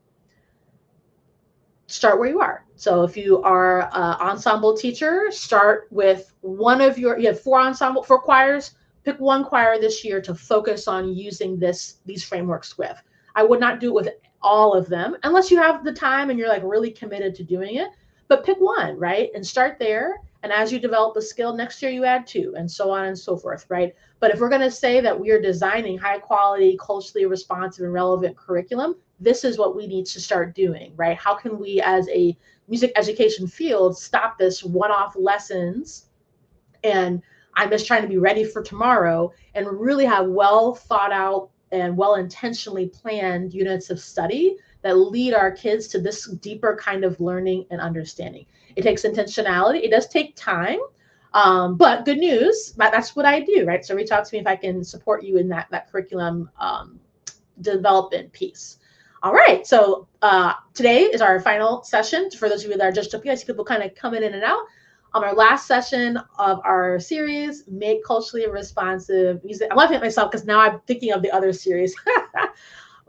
start where you are. So if you are an ensemble teacher, start with you have four choirs, pick one choir this year to focus on using these frameworks with. I would not do it with all of them unless you have the time and you're like really committed to doing it, but pick one, right? And start there. And as you develop the skill, next year you add two, and so on and so forth, right? But if we're going to say that we are designing high quality, culturally responsive and relevant curriculum, this is what we need to start doing, right? How can we, as a music education field, stop this one-off lessons and I'm just trying to be ready for tomorrow, and really have well thought out and well intentionally planned units of study that lead our kids to this deeper kind of learning and understanding. It takes intentionality. It does take time. But good news, that's what I do, right? So reach out to me if I can support you in that curriculum development piece. All right, so today is our final session. For those of you that are just up here, I see people kind of coming in and out. Our last session of our series, Make Culturally Responsive Music. I'm laughing at myself because now I'm thinking of the other series.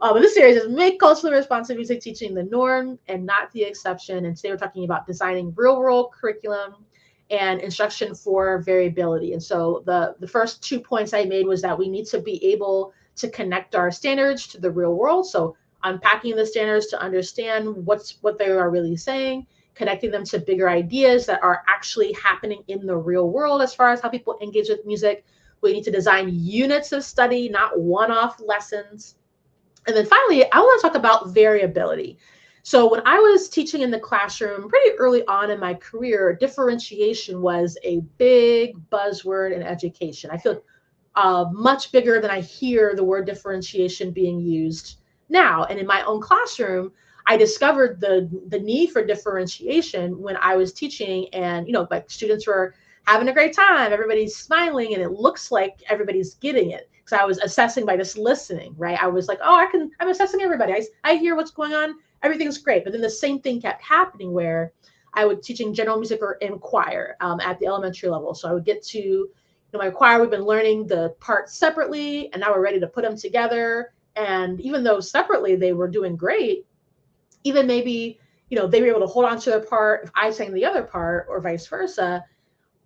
But this series is Make Culturally Responsive Music Teaching the Norm and Not the Exception. And today we're talking about designing real-world curriculum and instruction for variability. And so the first 2 points I made was that we need to be able to connect our standards to the real world. So unpacking the standards to understand what they are really saying, connecting them to bigger ideas that are actually happening in the real world as far as how people engage with music. We need to design units of study, not one-off lessons. And then finally, I want to talk about variability. So when I was teaching in the classroom pretty early on in my career, differentiation was a big buzzword in education. I feel much bigger than I hear the word differentiation being used now. And in my own classroom, I discovered the need for differentiation when I was teaching, and like students were having a great time, everybody's smiling, and it looks like everybody's getting it. Because I was assessing by just listening, right? I was like, oh, I'm assessing everybody. I hear what's going on, everything's great. But then the same thing kept happening where I would teaching general music or in choir at the elementary level. So I would get to my choir, we've been learning the parts separately, and now we're ready to put them together. And even though separately they were doing great, even maybe, they were able to hold on to their part if I sang the other part or vice versa.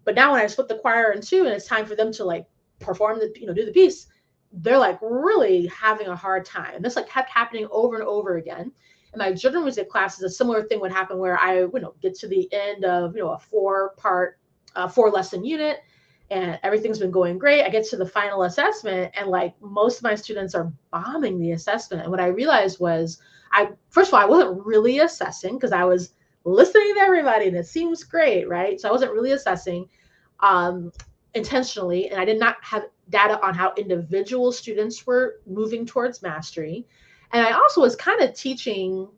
But now when I split the choir in two and it's time for them to like perform do the piece, they're like really having a hard time. And this like kept happening over and over again. In my general music classes, a similar thing would happen where I get to the end of a 4-lesson unit, and everything's been going great. I get to the final assessment, and like most of my students are bombing the assessment. And what I realized was, first of all, I wasn't really assessing because I was listening to everybody and it seems great, right? So I wasn't really assessing intentionally, and I did not have data on how individual students were moving towards mastery. And I also was kind of teaching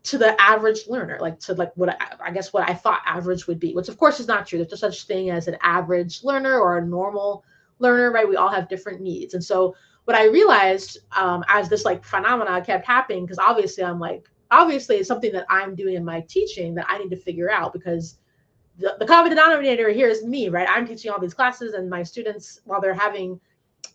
to the average learner, what I thought average would be, which of course is not true. There's no such thing as an average learner or a normal learner, right? We all have different needs. And so what I realized as this like phenomena kept happening, because obviously it's something that I'm doing in my teaching that I need to figure out, because the common denominator here is me, right? I'm teaching all these classes, and my students, while they're having,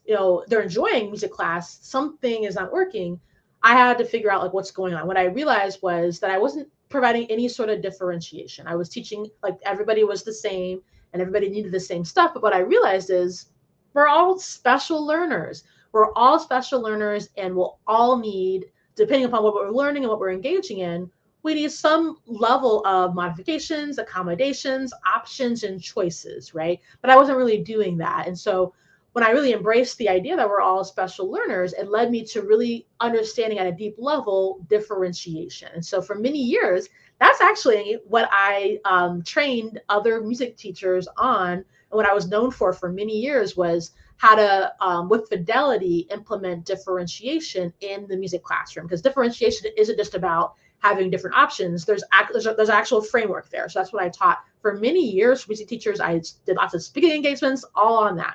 they're enjoying music class, something is not working. I had to figure out like what's going on. What I realized was that I wasn't providing any sort of differentiation. I was teaching like everybody was the same and everybody needed the same stuff. But what I realized is we're all special learners. We're all special learners, and we'll all need, depending upon what we're learning and what we're engaging in, we need some level of modifications, accommodations, options, and choices, right? But I wasn't really doing that. And so when I really embraced the idea that we're all special learners, it led me to really understanding at a deep level differentiation. And so for many years, that's actually what I trained other music teachers on. And what I was known for many years was how to, with fidelity, implement differentiation in the music classroom. Because differentiation isn't just about having different options. There's actual framework there. So that's what I taught for many years. Music teachers, I did lots of speaking engagements, all on that.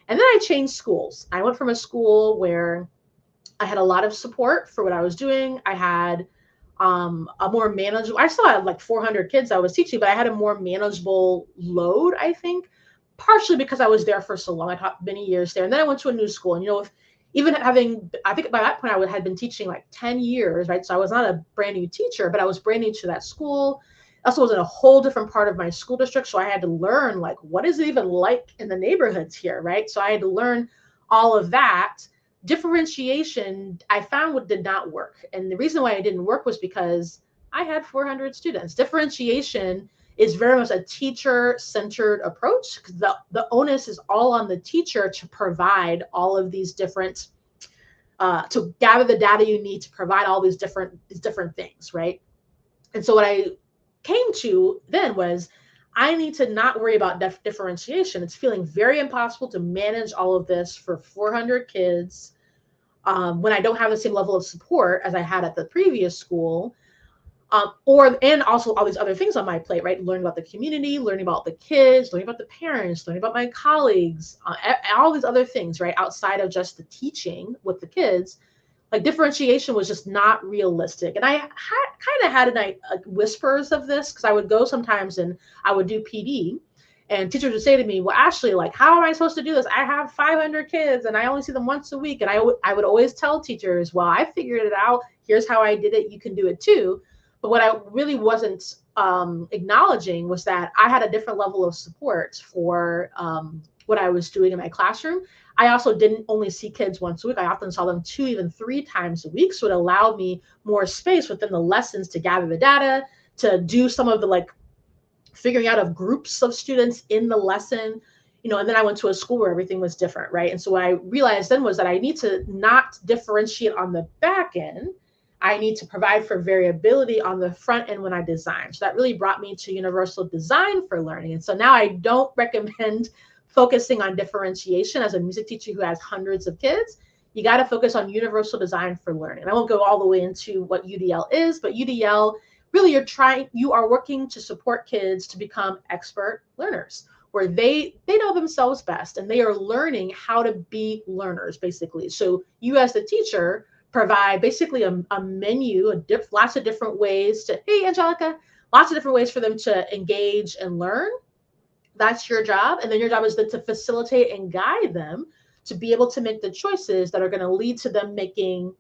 And then I changed schools. I went from a school where I had a lot of support for what I was doing. I had a more manageable, I still had like 400 kids I was teaching, but I had a more manageable load, I think, partially because I was there for so long. I taught many years there. And then I went to a new school. And, if even having, I think by that point I had been teaching like 10 years, right? So I was not a brand new teacher, but I was brand new to that school. I also was in a whole different part of my school district. So I had to learn, like, what is it even like in the neighborhoods here, right? So I had to learn all of that. Differentiation, I found, what did not work. And the reason why it didn't work was because I had 400 students. Differentiation is very much a teacher-centered approach, because the onus is all on the teacher to provide all of these different, to gather the data you need to provide all these different things, right? And so what I came to then was, I need to not worry about differentiation. It's feeling very impossible to manage all of this for 400 kids when I don't have the same level of support as I had at the previous school. And also all these other things on my plate, right? Learning about the community, learning about the kids, learning about the parents, learning about my colleagues, all these other things, right? Outside of just the teaching with the kids. Like, differentiation was just not realistic. And I kind of had whispers of this, because I would go sometimes and I would do PD, and teachers would say to me, well, Ashley, like, how am I supposed to do this? I have 500 kids and I only see them once a week. And I would always tell teachers, well, I figured it out. Here's how I did it. You can do it too. But what I really wasn't acknowledging was that I had a different level of support for what I was doing in my classroom. I also didn't only see kids once a week. I often saw them 2, even 3 times a week. So it allowed me more space within the lessons to gather the data, to do some of the, like, figuring out of groups of students in the lesson, and then I went to a school where everything was different, right? And so what I realized then was that I need to not differentiate on the back end. I need to provide for variability on the front end when I design. So that really brought me to universal design for learning. And so now I don't recommend focusing on differentiation as a music teacher who has hundreds of kids. You got to focus on universal design for learning. And I won't go all the way into what UDL is, but UDL, really, you are working to support kids to become expert learners, where they know themselves best and they are learning how to be learners, basically. So you, as the teacher, provide basically a menu, lots of different ways to, hey, Angelica, lots of different ways for them to engage and learn. That's your job. And then your job is then to facilitate and guide them to be able to make the choices that are going to lead to them making,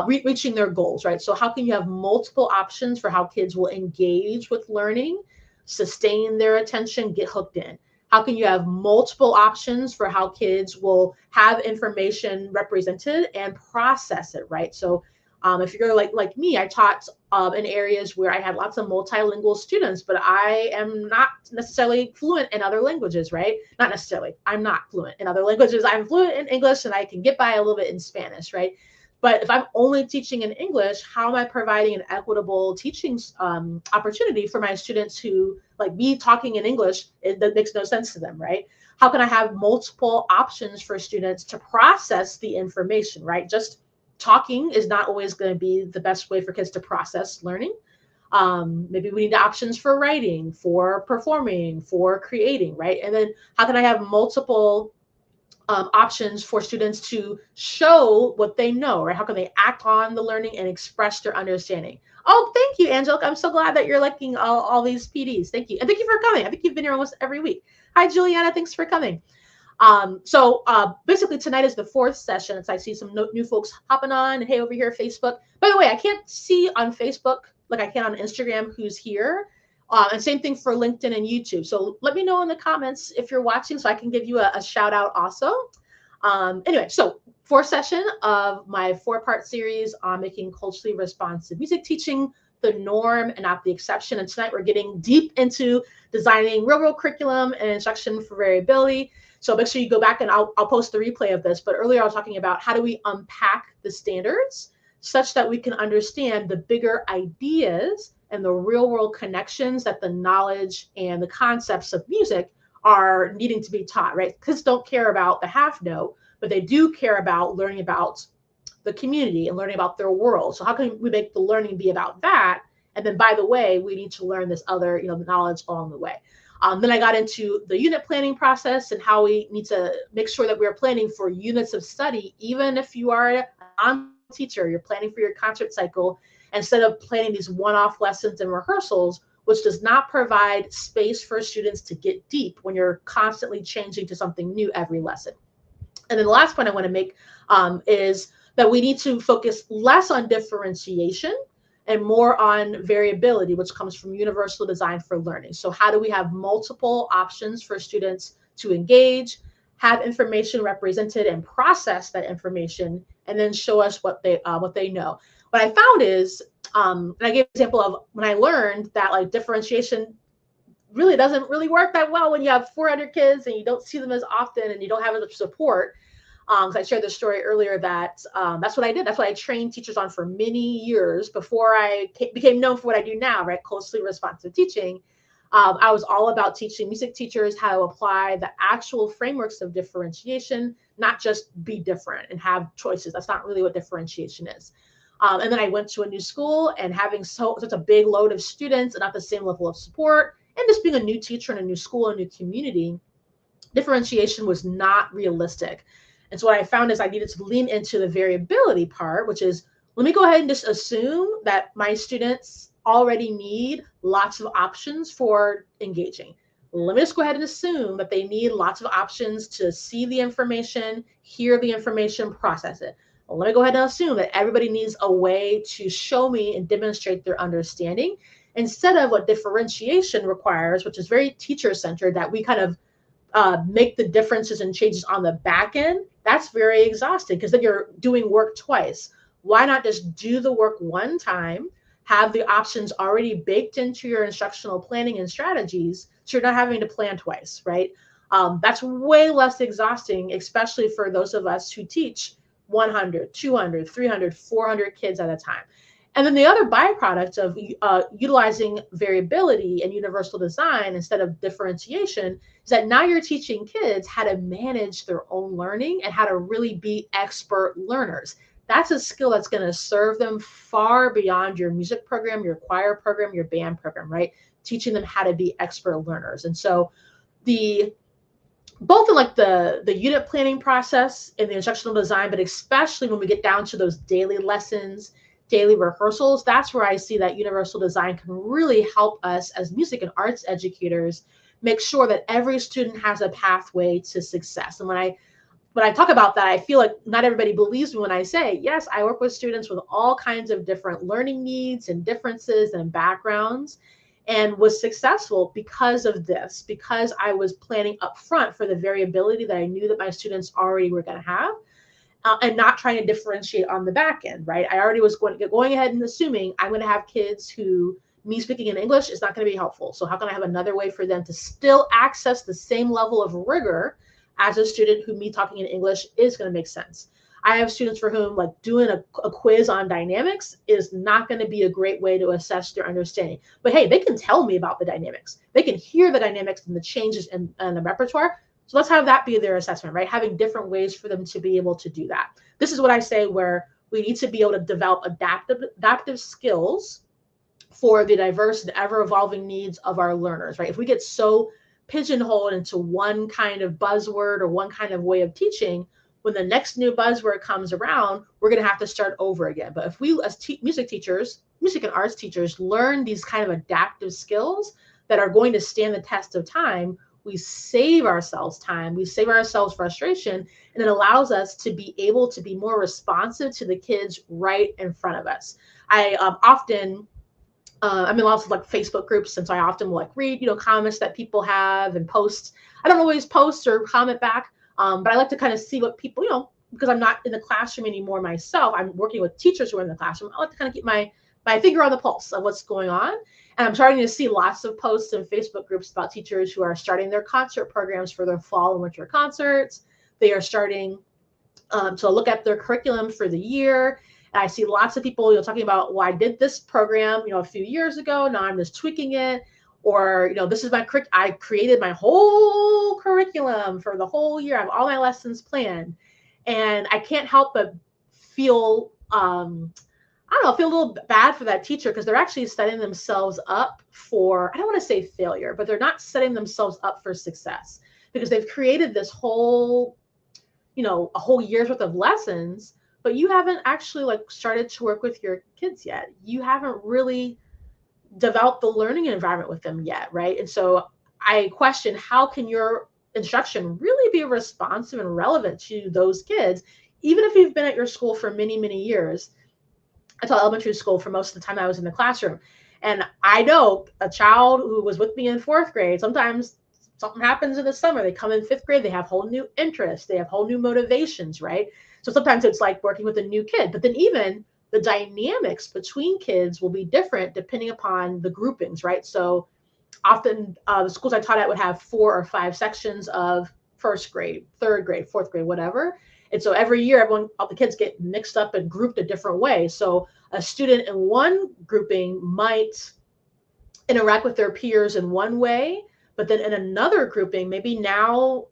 reaching their goals, right? So how can you have multiple options for how kids will engage with learning, sustain their attention, get hooked in? How can you have multiple options for how kids will have information represented and process it, right? So if you're like me, I taught in areas where I had lots of multilingual students, but I am not necessarily fluent in other languages, right? Not necessarily. I'm not fluent in other languages. I'm fluent in English and I can get by a little bit in Spanish, right? But if I'm only teaching in English, how am I providing an equitable teaching opportunity for my students who, like me talking in English, that makes no sense to them, right? How can I have multiple options for students to process the information, right? Just talking is not always going to be the best way for kids to process learning. Maybe we need options for writing, for performing, for creating, right? And then how can I have multiple options for students to show what they know, right? How can they act on the learning and express their understanding? Oh, thank you, Angelica. I'm so glad that you're liking all these PDs. Thank you. And thank you for coming. I think you've been here almost every week. Hi, Juliana. Thanks for coming. So basically tonight is the 4th session. So I see some new folks hopping on. Hey, over here, Facebook. By the way, I can't see on Facebook like I can on Instagram who's here. And same thing for LinkedIn and YouTube. So let me know in the comments if you're watching so I can give you a shout out also. Anyway, so 4th session of my 4-part series on making culturally responsive music teaching. the norm and not the exception. And tonight we're getting deep into designing real world curriculum and instruction for variability. So make sure you go back, and I'll post the replay of this. But earlier I was talking about how do we unpack the standards such that we can understand the bigger ideas and the real world connections that the knowledge and the concepts of music are needing to be taught, right? Kids don't care about the half note, but they do care about learning about the community and learning about their world. So how can we make the learning be about that? And then, by the way, we need to learn this other, knowledge along the way. Then I got into the unit planning process and how we need to make sure that we're planning for units of study. Even if you are a non-teacher, you're planning for your concert cycle instead of planning these one-off lessons and rehearsals, which does not provide space for students to get deep when you're constantly changing to something new every lesson. And then the last point I want to make is that we need to focus less on differentiation and more on variability, which comes from universal design for learning. So how do we have multiple options for students to engage, have information represented and process that information, and then show us what they know. What I found is, and I gave an example of when I learned that like differentiation really doesn't really work that well when you have 400 kids and you don't see them as often and you don't have as much support. I shared the story earlier that that's what I did. That's what I trained teachers on for many years before I became known for what I do now, right? Closely responsive teaching. I was all about teaching music teachers how to apply the actual frameworks of differentiation, not just be different and have choices. That's not really what differentiation is. And then I went to a new school, and having such a big load of students and not the same level of support, and just being a new teacher in a new school, a new community, differentiation was not realistic. And so what I found is I needed to lean into the variability part, which is, let me go ahead and just assume that my students already need lots of options for engaging. Let me just go ahead and assume that they need lots of options to see the information, hear the information, process it. Let me go ahead and assume that everybody needs a way to show me and demonstrate their understanding, instead of what differentiation requires, which is very teacher-centered, that we kind of make the differences and changes on the back end. That's very exhausting because then you're doing work twice. Why not just do the work one time, have the options already baked into your instructional planning and strategies, so you're not having to plan twice, right? That's way less exhausting, especially for those of us who teach 100, 200, 300, 400 kids at a time. And then the other byproduct of utilizing variability and universal design instead of differentiation is that now you're teaching kids how to manage their own learning and how to really be expert learners. That's a skill that's going to serve them far beyond your music program, your choir program, your band program, right? Teaching them how to be expert learners. And so both in like the unit planning process and the instructional design, but especially when we get down to those daily lessons, daily rehearsals, that's where I see that universal design can really help us as music and arts educators make sure that every student has a pathway to success. And when I talk about that, I feel like not everybody believes me when I say, yes, I work with students with all kinds of different learning needs and differences and backgrounds, and was successful because of this, because I was planning up front for the variability that I knew that my students already were going to have. And not trying to differentiate on the back end, right? I already was going ahead and assuming I'm going to have kids who me speaking in English is not going to be helpful. So how can I have another way for them to still access the same level of rigor as a student who me talking in English is going to make sense? I have students for whom like doing a quiz on dynamics is not going to be a great way to assess their understanding. But hey, they can tell me about the dynamics. They can hear the dynamics and the changes in the repertoire. So let's have that be their assessment, right? Having different ways for them to be able to do that. This is what I say, where we need to be able to develop adaptive skills for the diverse and ever-evolving needs of our learners, right? If we get so pigeonholed into one kind of buzzword or one kind of way of teaching, when the next new buzzword comes around, we're going to have to start over again. But if we as music teachers, music and arts teachers, learn these kind of adaptive skills that are going to stand the test of time, we save ourselves time, we save ourselves frustration, and it allows us to be able to be more responsive to the kids right in front of us. I often, I'm in lots of like Facebook groups, and so I often will like read, comments that people have and posts. I don't always post or comment back, but I like to kind of see what people, because I'm not in the classroom anymore myself. I'm working with teachers who are in the classroom. I like to kind of keep my my finger on the pulse of what's going on. And I'm starting to see lots of posts in Facebook groups about teachers who are starting their concert programs for their fall and winter concerts. They are starting to look at their curriculum for the year. And I see lots of people, talking about, well, I did this program, a few years ago. Now I'm just tweaking it. Or, this is I created my whole curriculum for the whole year. I have all my lessons planned. And I can't help but feel, feel a little bad for that teacher, because they're actually setting themselves up for, I don't want to say failure, but they're not setting themselves up for success, because they've created this whole, a whole year's worth of lessons, but you haven't actually started to work with your kids yet. You haven't really developed the learning environment with them yet, right? And so I question, how can your instruction really be responsive and relevant to those kids, even if you've been at your school for many, many years? I taught elementary school for most of the time I was in the classroom. And I know a child who was with me in fourth grade, sometimes something happens in the summer, they come in fifth grade, they have whole new interests, they have whole new motivations, right? So sometimes it's like working with a new kid, but then even the dynamics between kids will be different depending upon the groupings, right? So often the schools I taught at would have 4 or 5 sections of first grade, third grade, fourth grade, whatever. And so every year, all the kids get mixed up and grouped a different way. So a student in one grouping might interact with their peers in one way, but then in another grouping, maybe now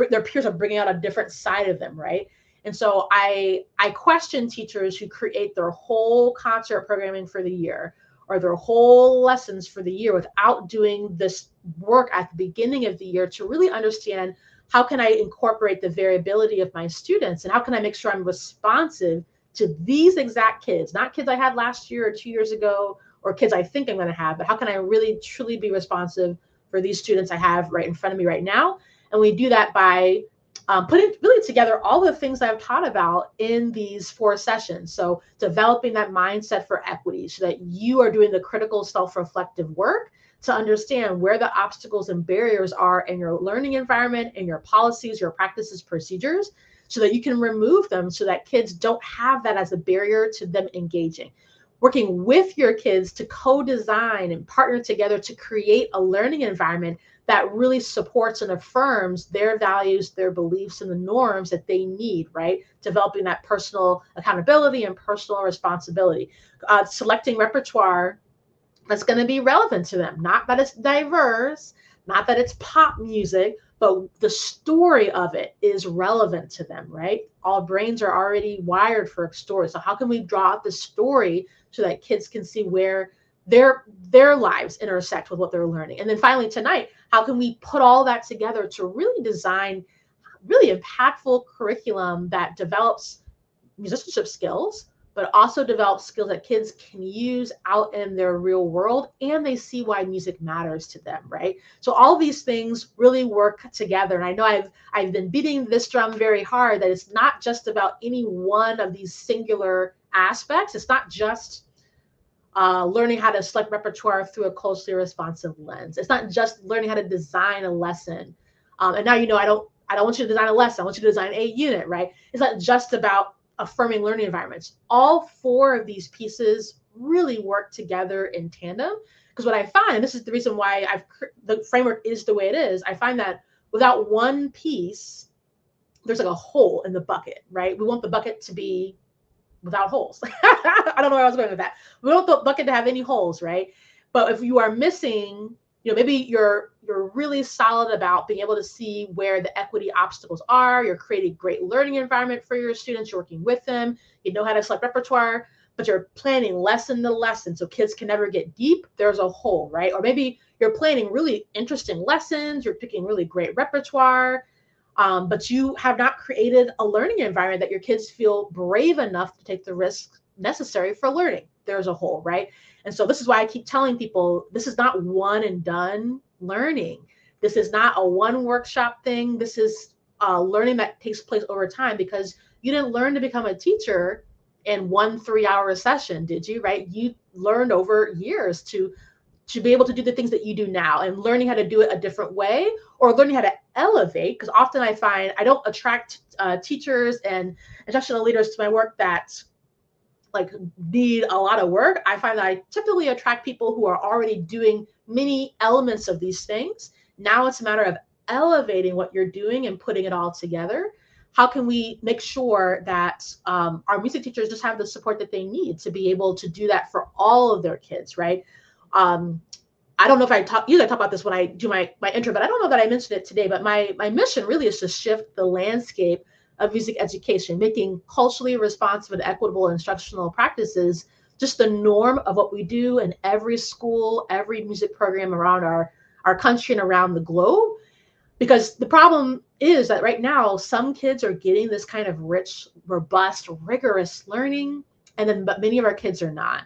their peers are bringing out a different side of them, right? And so I question teachers who create their whole concert programming for the year or their whole lessons for the year without doing this work at the beginning of the year to really understand, how can I incorporate the variability of my students, and how can I make sure I'm responsive to these exact kids, not kids I had last year or 2 years ago, or kids I think I'm going to have, but how can I really truly be responsive for these students I have right in front of me right now? And we do that by putting really together all the things I've taught about in these 4 sessions. So developing that mindset for equity so that you are doing the critical self-reflective work to understand where the obstacles and barriers are in your learning environment, in your policies, your practices, procedures, so that you can remove them so that kids don't have that as a barrier to them engaging. Working with your kids to co-design and partner together to create a learning environment that really supports and affirms their values, their beliefs, and the norms that they need, right? Developing that personal accountability and personal responsibility. Selecting repertoire that's going to be relevant to them. Not that it's diverse, not that it's pop music, but the story of it is relevant to them, right? All brains are already wired for stories. So how can we draw out the story so that kids can see where their lives intersect with what they're learning? And then finally tonight, how can we put all that together to really design really impactful curriculum that develops musicianship skills, but also develop skills that kids can use out in their real world, and they see why music matters to them, right? So all these things really work together. And I know I've been beating this drum very hard, that it's not just about any one of these singular aspects. It's not just learning how to select repertoire through a closely responsive lens. It's not just learning how to design a lesson. And now, I don't want you to design a lesson. I want you to design a unit, right? It's not just about affirming learning environments. All 4 of these pieces really work together in tandem. Because what I find, and this is the reason why the framework is the way it is, I find that without one piece, there's like a hole in the bucket, right? We want the bucket to be without holes. I don't know where I was going with that. We don't want the bucket to have any holes, right? But if you are missing, maybe you're really solid about being able to see where the equity obstacles are. You're creating a great learning environment for your students. You're working with them. You know how to select repertoire, but you're planning lesson to lesson so kids can never get deep. There's a hole, right? Or maybe you're planning really interesting lessons. You're picking really great repertoire, but you have not created a learning environment that your kids feel brave enough to take the risks necessary for learning. There's a hole, right? And so this is why I keep telling people, this is not one and done learning. This is not a one workshop thing. This is learning that takes place over time, because you didn't learn to become a teacher in 1 3-hour session, did you? Right? You learned over years to be able to do the things that you do now, and learning how to do it a different way, or learning how to elevate. Because often I find I don't attract teachers and instructional leaders to my work that like need a lot of work, I find that I typically attract people who are already doing many elements of these things. Now it's a matter of elevating what you're doing and putting it all together. How can we make sure that our music teachers just have the support that they need to be able to do that for all of their kids, right? Um, I don't know if I usually talk about this when I do my intro, but I don't know that I mentioned it today. But my mission really is to shift the landscape of music education, making culturally responsive and equitable instructional practices just the norm of what we do in every school, every music program around our country and around the globe. Because the problem is that right now, some kids are getting this kind of rich, robust, rigorous learning, and then but many of our kids are not.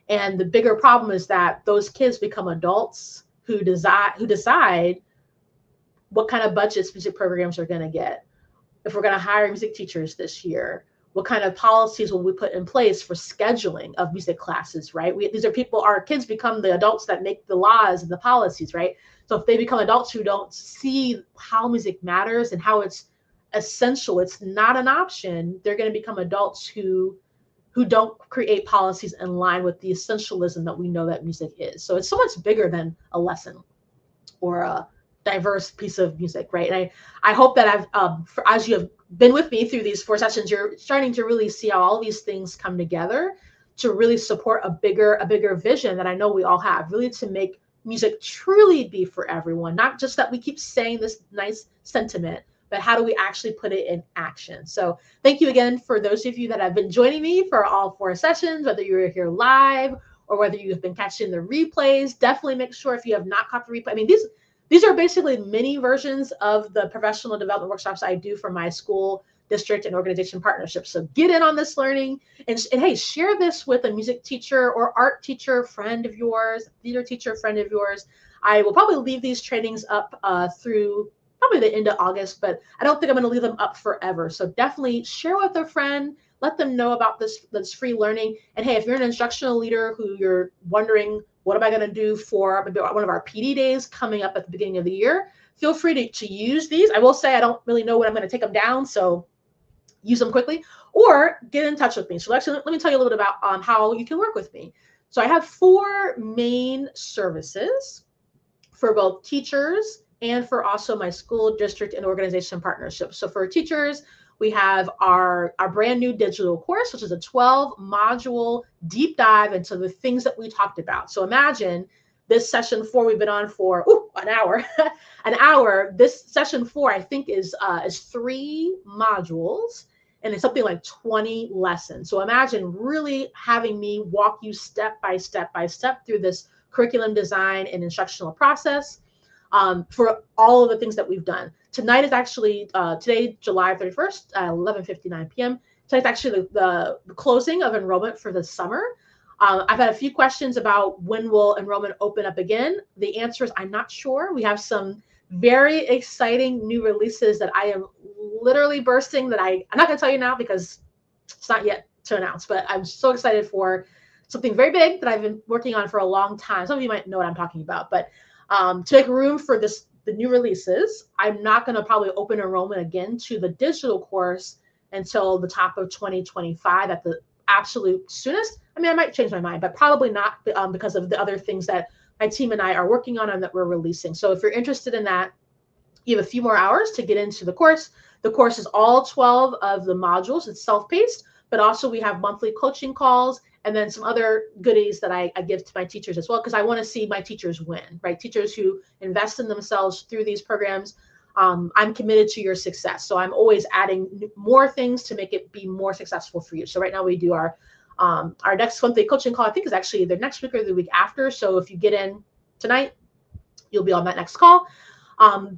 And the bigger problem is that those kids become adults who decide what kind of budgets music programs are going to get, if we're going to hire music teachers this year, what kind of policies will we put in place for scheduling of music classes, right? These are people, our kids become the adults that make the laws and the policies, right? So if they become adults who don't see how music matters and how it's essential, it's not an option, they're going to become adults who don't create policies in line with the essentialism that we know that music is. So it's so much bigger than a lesson or a diverse piece of music, right? And I hope that as you have been with me through these 4 sessions, you're starting to really see how all these things come together to really support a bigger vision that I know we all have, really to make music truly be for everyone, not just that we keep saying this nice sentiment, but how do we actually put it in action? So thank you again for those of you that have been joining me for all 4 sessions, whether you're here live or whether you've been catching the replays. Definitely make sure, if you have not caught the replay, I mean, these are basically mini versions of the professional development workshops I do for my school, district, and organization partnerships. So get in on this learning, and hey, share this with a music teacher or art teacher friend of yours, theater teacher friend of yours. I will probably leave these trainings up through probably the end of August, but I don't think I'm going to leave them up forever. So definitely share with a friend, let them know about this free learning. And hey, if you're an instructional leader who you're wondering, what am I going to do for one of our PD days coming up at the beginning of the year, feel free to use these. I will say I don't really know when I'm going to take them down, so use them quickly or get in touch with me. So actually, let me tell you a little bit about how you can work with me. So I have 4 main services for both teachers and for also my school, district, and organization partnerships. So for teachers, we have our brand new digital course, which is a 12-module deep dive into the things that we talked about. So imagine this session 4 we've been on for an hour. An hour. This session 4, I think, is 3 modules, and it's something like 20 lessons. So imagine really having me walk you step by step through this curriculum design and instructional process for all of the things that we've done. Tonight is actually, today, July 31st, 11:59 p.m. Tonight's actually the closing of enrollment for the summer. I've had a few questions about when will enrollment open up again. The answer is I'm not sure. We have some very exciting new releases that I am literally bursting that I'm not going to tell you now because it's not yet to announce, but I'm so excited for something very big that I've been working on for a long time. Some of you might know what I'm talking about, but to make room for the new releases, I'm not going to probably open enrollment again to the digital course until the top of 2025 at the absolute soonest. I mean, I might change my mind, but probably not because of the other things that my team and I are working on and that we're releasing. So if you're interested in that, you have a few more hours to get into the course. The course is all 12 of the modules. It's self-paced, but also we have monthly coaching calls and then some other goodies that I give to my teachers as well, because I want to see my teachers win, right? Teachers who invest in themselves through these programs. I'm committed to your success. So I'm always adding more things to make it be more successful for you. So right now we do our next monthly coaching call, I think is actually the next week or the week after. So if you get in tonight, you'll be on that next call.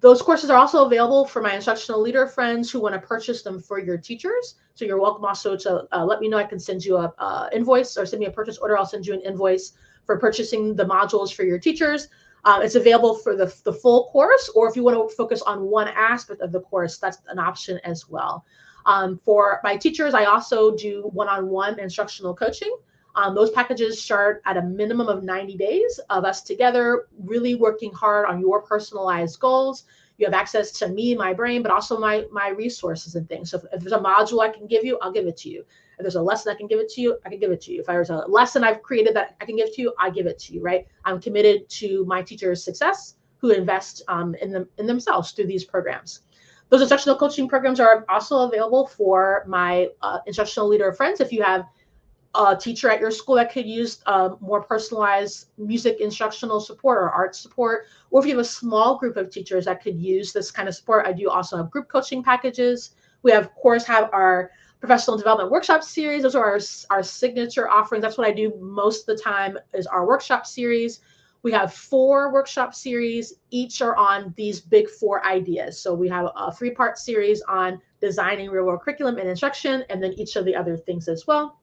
Those courses are also available for my instructional leader friends who want to purchase them for your teachers. So you're welcome also to let me know. I can send you a invoice or send me a purchase order. I'll send you an invoice for purchasing the modules for your teachers. It's available for the full course, or if you want to focus on one aspect of the course, that's an option as well. For my teachers, I also do one-on-one instructional coaching. Those packages start at a minimum of 90 days of us together, really working hard on your personalized goals. You have access to me, my brain, but also my resources and things. So if there's a module I can give you, I'll give it to you. If there's a lesson I can give it to you, I can give it to you. If there's a lesson I've created that I can give to you, I give it to you, right? I'm committed to my teachers' success who invest in themselves through these programs. Those instructional coaching programs are also available for my instructional leader friends. If you have a teacher at your school that could use more personalized music instructional support or art support, or if you have a small group of teachers that could use this kind of support, I do also have group coaching packages. We of course have our professional development workshop series. Those are our signature offerings. That's what I do most of the time is our workshop series. We have 4 workshop series. Each are on these big 4 ideas. So we have a 3-part series on designing real world curriculum and instruction, and then each of the other things as well.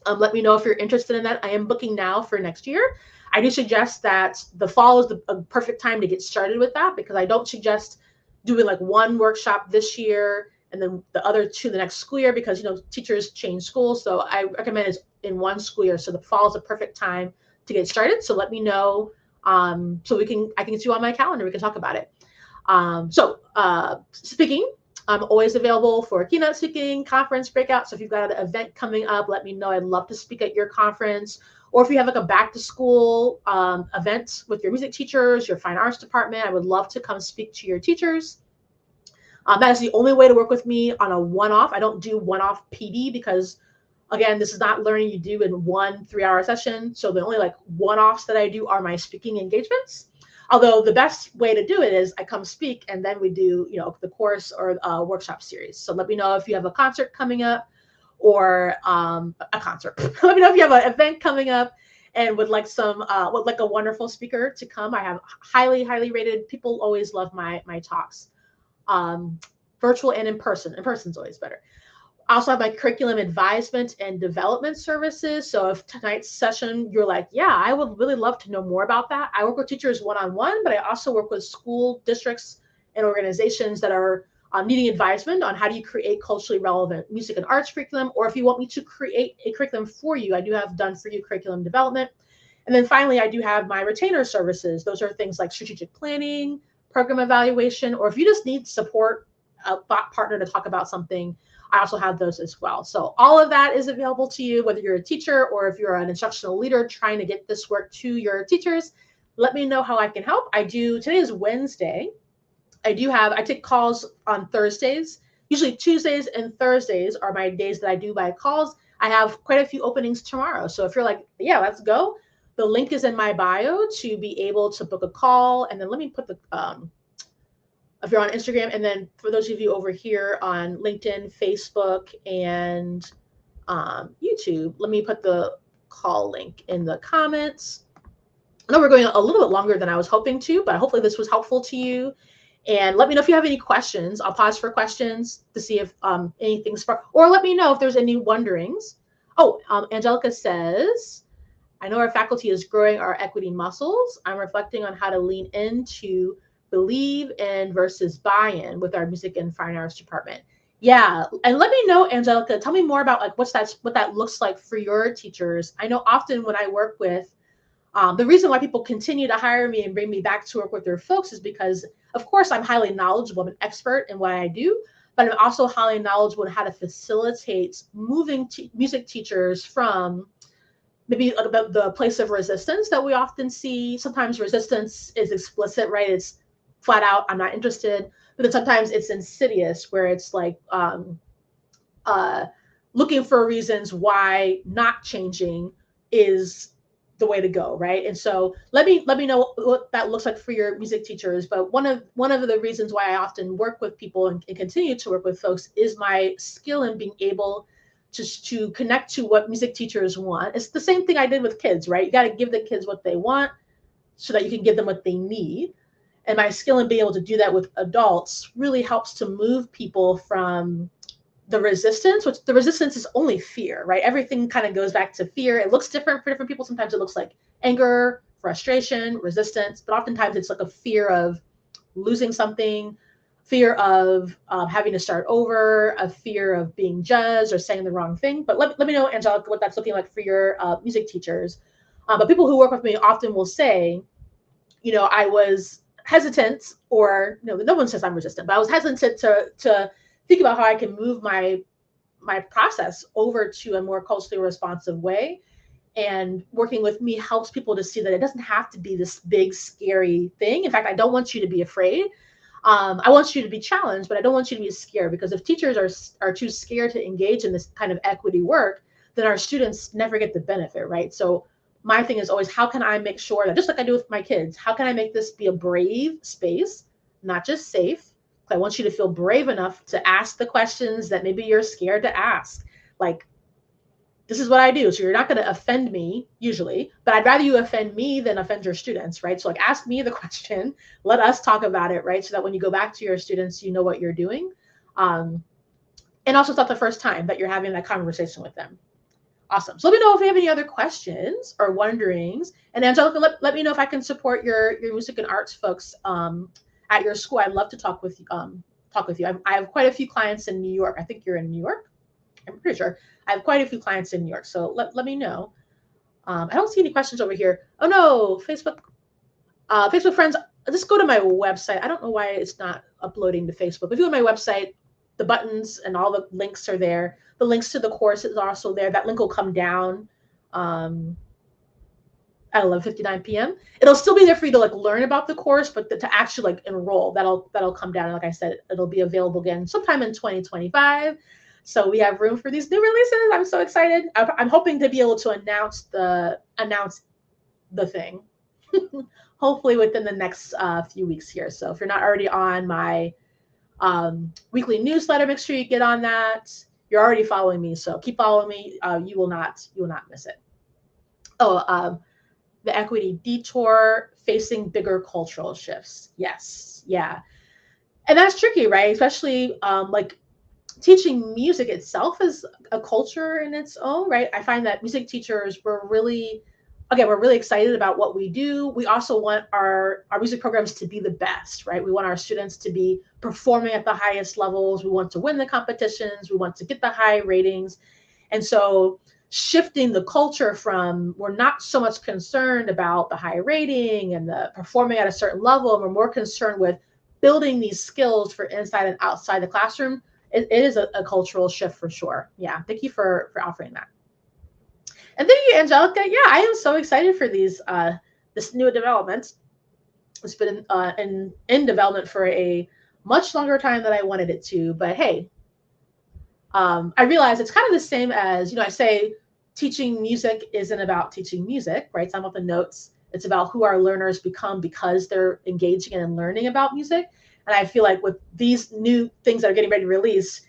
Let me know if you're interested in that. I am booking now for next year. I do suggest that the fall is a perfect time to get started with that, because I don't suggest doing like one workshop this year and then the other 2 the next school year, because teachers change schools. So I recommend it's in one school year. So the fall is a perfect time to get started. So let me know so I can get you on my calendar. We can talk about it. Speaking, I'm always available for keynote speaking, conference breakouts. So if you've got an event coming up, let me know. I'd love to speak at your conference. Or if you have like a back to school event with your music teachers, your fine arts department, I would love to come speak to your teachers. That is the only way to work with me on a one-off. I don't do one-off PD because, again, this is not learning you do in one 3-hour session. So the only like one-offs that I do are my speaking engagements. Although the best way to do it is I come speak and then we do, the course or a workshop series. So let me know if you have a concert coming up or a concert. Let me know if you have an event coming up and would like a wonderful speaker to come. I have highly, highly rated. People always love my talks, virtual and in person. In person's always better. I also have my curriculum advisement and development services. So if tonight's session, you're like, yeah, I would really love to know more about that. I work with teachers one-on-one, but I also work with school districts and organizations that are needing advisement on how do you create culturally relevant music and arts curriculum, or if you want me to create a curriculum for you, I do have done for you curriculum development. And then finally, I do have my retainer services. Those are things like strategic planning, program evaluation, or if you just need support, a thought partner to talk about something, I also have those as well. So all of that is available to you, whether you're a teacher or if you're an instructional leader trying to get this work to your teachers. Let me know how I can help. Today is Wednesday. I take calls on Thursdays. Usually Tuesdays and Thursdays are my days that I do my calls. I have quite a few openings tomorrow. So if you're like, yeah, let's go. The link is in my bio to be able to book a call. And then let me put the, if you're on Instagram, and then for those of you over here on LinkedIn, Facebook, and YouTube, let me put the call link in the comments. I know we're going a little bit longer than I was hoping to, but hopefully this was helpful to you. And let me know if you have any questions. I'll pause for questions to see if anything's or let me know if there's any wonderings. Oh, Angelica says, I know our faculty is growing our equity muscles. I'm reflecting on how to lean into believe in versus buy-in with our music and fine arts department. Yeah, and let me know, Angelica, tell me more about like what that looks like for your teachers. I know often when I work with, the reason why people continue to hire me and bring me back to work with their folks is because, of course, I'm highly knowledgeable, I'm an expert in what I do, but I'm also highly knowledgeable in how to facilitate moving music teachers from maybe the place of resistance that we often see. Sometimes resistance is explicit, right? It's flat out, I'm not interested. But then sometimes it's insidious, where it's like looking for reasons why not changing is the way to go, right? And so let me know what that looks like for your music teachers. But one of the reasons why I often work with people and continue to work with folks is my skill in being able to connect to what music teachers want. It's the same thing I did with kids, right? You got to give the kids what they want so that you can give them what they need. And my skill in being able to do that with adults really helps to move people from the resistance, which the resistance is only fear, right? Everything kind of goes back to fear. It looks different for different people. Sometimes it looks like anger, frustration, resistance, but oftentimes it's like a fear of losing something, fear of having to start over, a fear of being judged or saying the wrong thing. But let me know, Angelica, what that's looking like for your music teachers. But people who work with me often will say, I was hesitant, or no one says I'm resistant, but I was hesitant to think about how I can move my process over to a more culturally responsive way. And working with me helps people to see that it doesn't have to be this big scary thing. In fact, I don't want you to be afraid. I want you to be challenged, but I don't want you to be scared, because if teachers are too scared to engage in this kind of equity work, then our students never get the benefit, right? So my thing is always, how can I make sure that, just like I do with my kids, how can I make this be a brave space, not just safe? I want you to feel brave enough to ask the questions that maybe you're scared to ask. Like, this is what I do. So you're not going to offend me usually, but I'd rather you offend me than offend your students, right? So like, ask me the question, let us talk about it, right? So that when you go back to your students, you know what you're doing. And also, it's not the first time that you're having that conversation with them. Awesome. So let me know if you have any other questions or wonderings. And Angelica, let me know if I can support your music and arts folks at your school. I'd love to talk with you. I have quite a few clients in New York. I think you're in New York. I'm pretty sure. I have quite a few clients in New York. So let me know. I don't see any questions over here. Oh no, Facebook friends, just go to my website. I don't know why it's not uploading to Facebook. If you go to my website, the buttons and all the links are there. The links to the course is also there. That link will come down at 11:59 p.m. It'll still be there for you to like learn about the course, but to actually like enroll, that'll come down. And like I said, it'll be available again sometime in 2025. So we have room for these new releases. I'm so excited. I'm hoping to be able to announce the thing, hopefully within the next few weeks here. So if you're not already on my weekly newsletter, make sure you get on that. You're already following me, so keep following me. You will not miss it. Oh, the equity detour, facing bigger cultural shifts. Yes, yeah, and that's tricky, right? Especially like teaching music itself is a culture in its own, right? I find that music teachers we're really excited about what we do. We also want our music programs to be the best, right? We want our students to be performing at the highest levels. We want to win the competitions. We want to get the high ratings. And so shifting the culture from, we're not so much concerned about the high rating and the performing at a certain level, and we're more concerned with building these skills for inside and outside the classroom. It is a cultural shift for sure. Yeah, thank you for offering that. And thank you, Angelica. Yeah, I am so excited for this new development. It's been in development for a much longer time than I wanted it to. But hey, I realize it's kind of the same as, I say teaching music isn't about teaching music, right? It's not about the notes. It's about who our learners become because they're engaging and learning about music. And I feel like with these new things that are getting ready to release,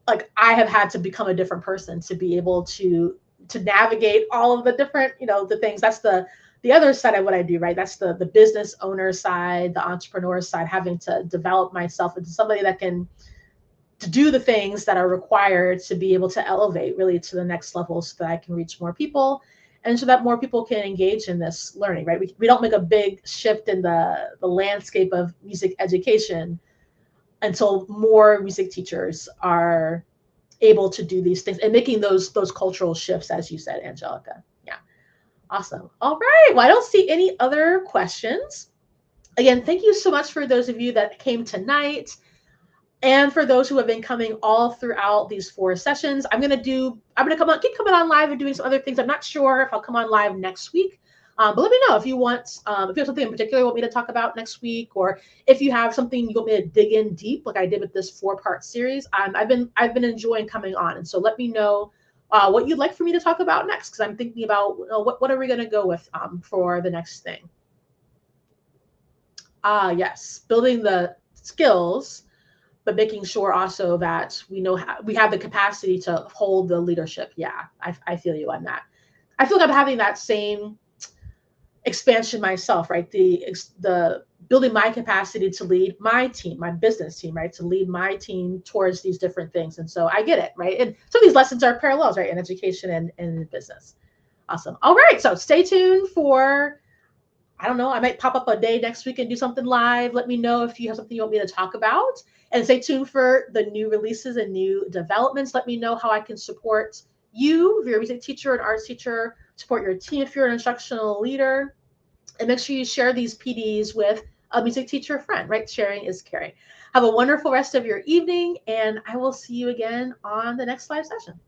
like I have had to become a different person to be able to navigate all of the different, the things. That's the other side of what I do, right? That's the business owner side, the entrepreneur side, having to develop myself into somebody that can to do the things that are required to be able to elevate really to the next level so that I can reach more people and so that more people can engage in this learning, right? We don't make a big shift in the landscape of music education until more music teachers are able to do these things and making those cultural shifts, as you said, Angelica. Yeah. Awesome. All right. Well, I don't see any other questions. Again, thank you so much for those of you that came tonight. And for those who have been coming all throughout these 4 sessions, I'm going to keep coming on live and doing some other things. I'm not sure if I'll come on live next week. But let me know if you have something in particular you want me to talk about next week, or if you have something you want me to dig in deep, like I did with this 4-part series. I've been enjoying coming on, and so let me know what you'd like for me to talk about next, because I'm thinking about what are we going to go with for the next thing. Yes, building the skills, but making sure also that we know we have the capacity to hold the leadership. Yeah, I feel you on that. I feel like I'm having that same expansion myself, right? The building my capacity to lead my team, my business team, right? To lead my team towards these different things. And so I get it, right? And some of these lessons are parallels, right? In education and in business. Awesome. All right. So stay tuned for, I don't know, I might pop up a day next week and do something live. Let me know if you have something you want me to talk about. And stay tuned for the new releases and new developments. Let me know how I can support you if you're a music teacher, an arts teacher, support your team if you're an instructional leader. And make sure you share these PDs with a music teacher friend, right? Sharing is caring. Have a wonderful rest of your evening, and I will see you again on the next live session.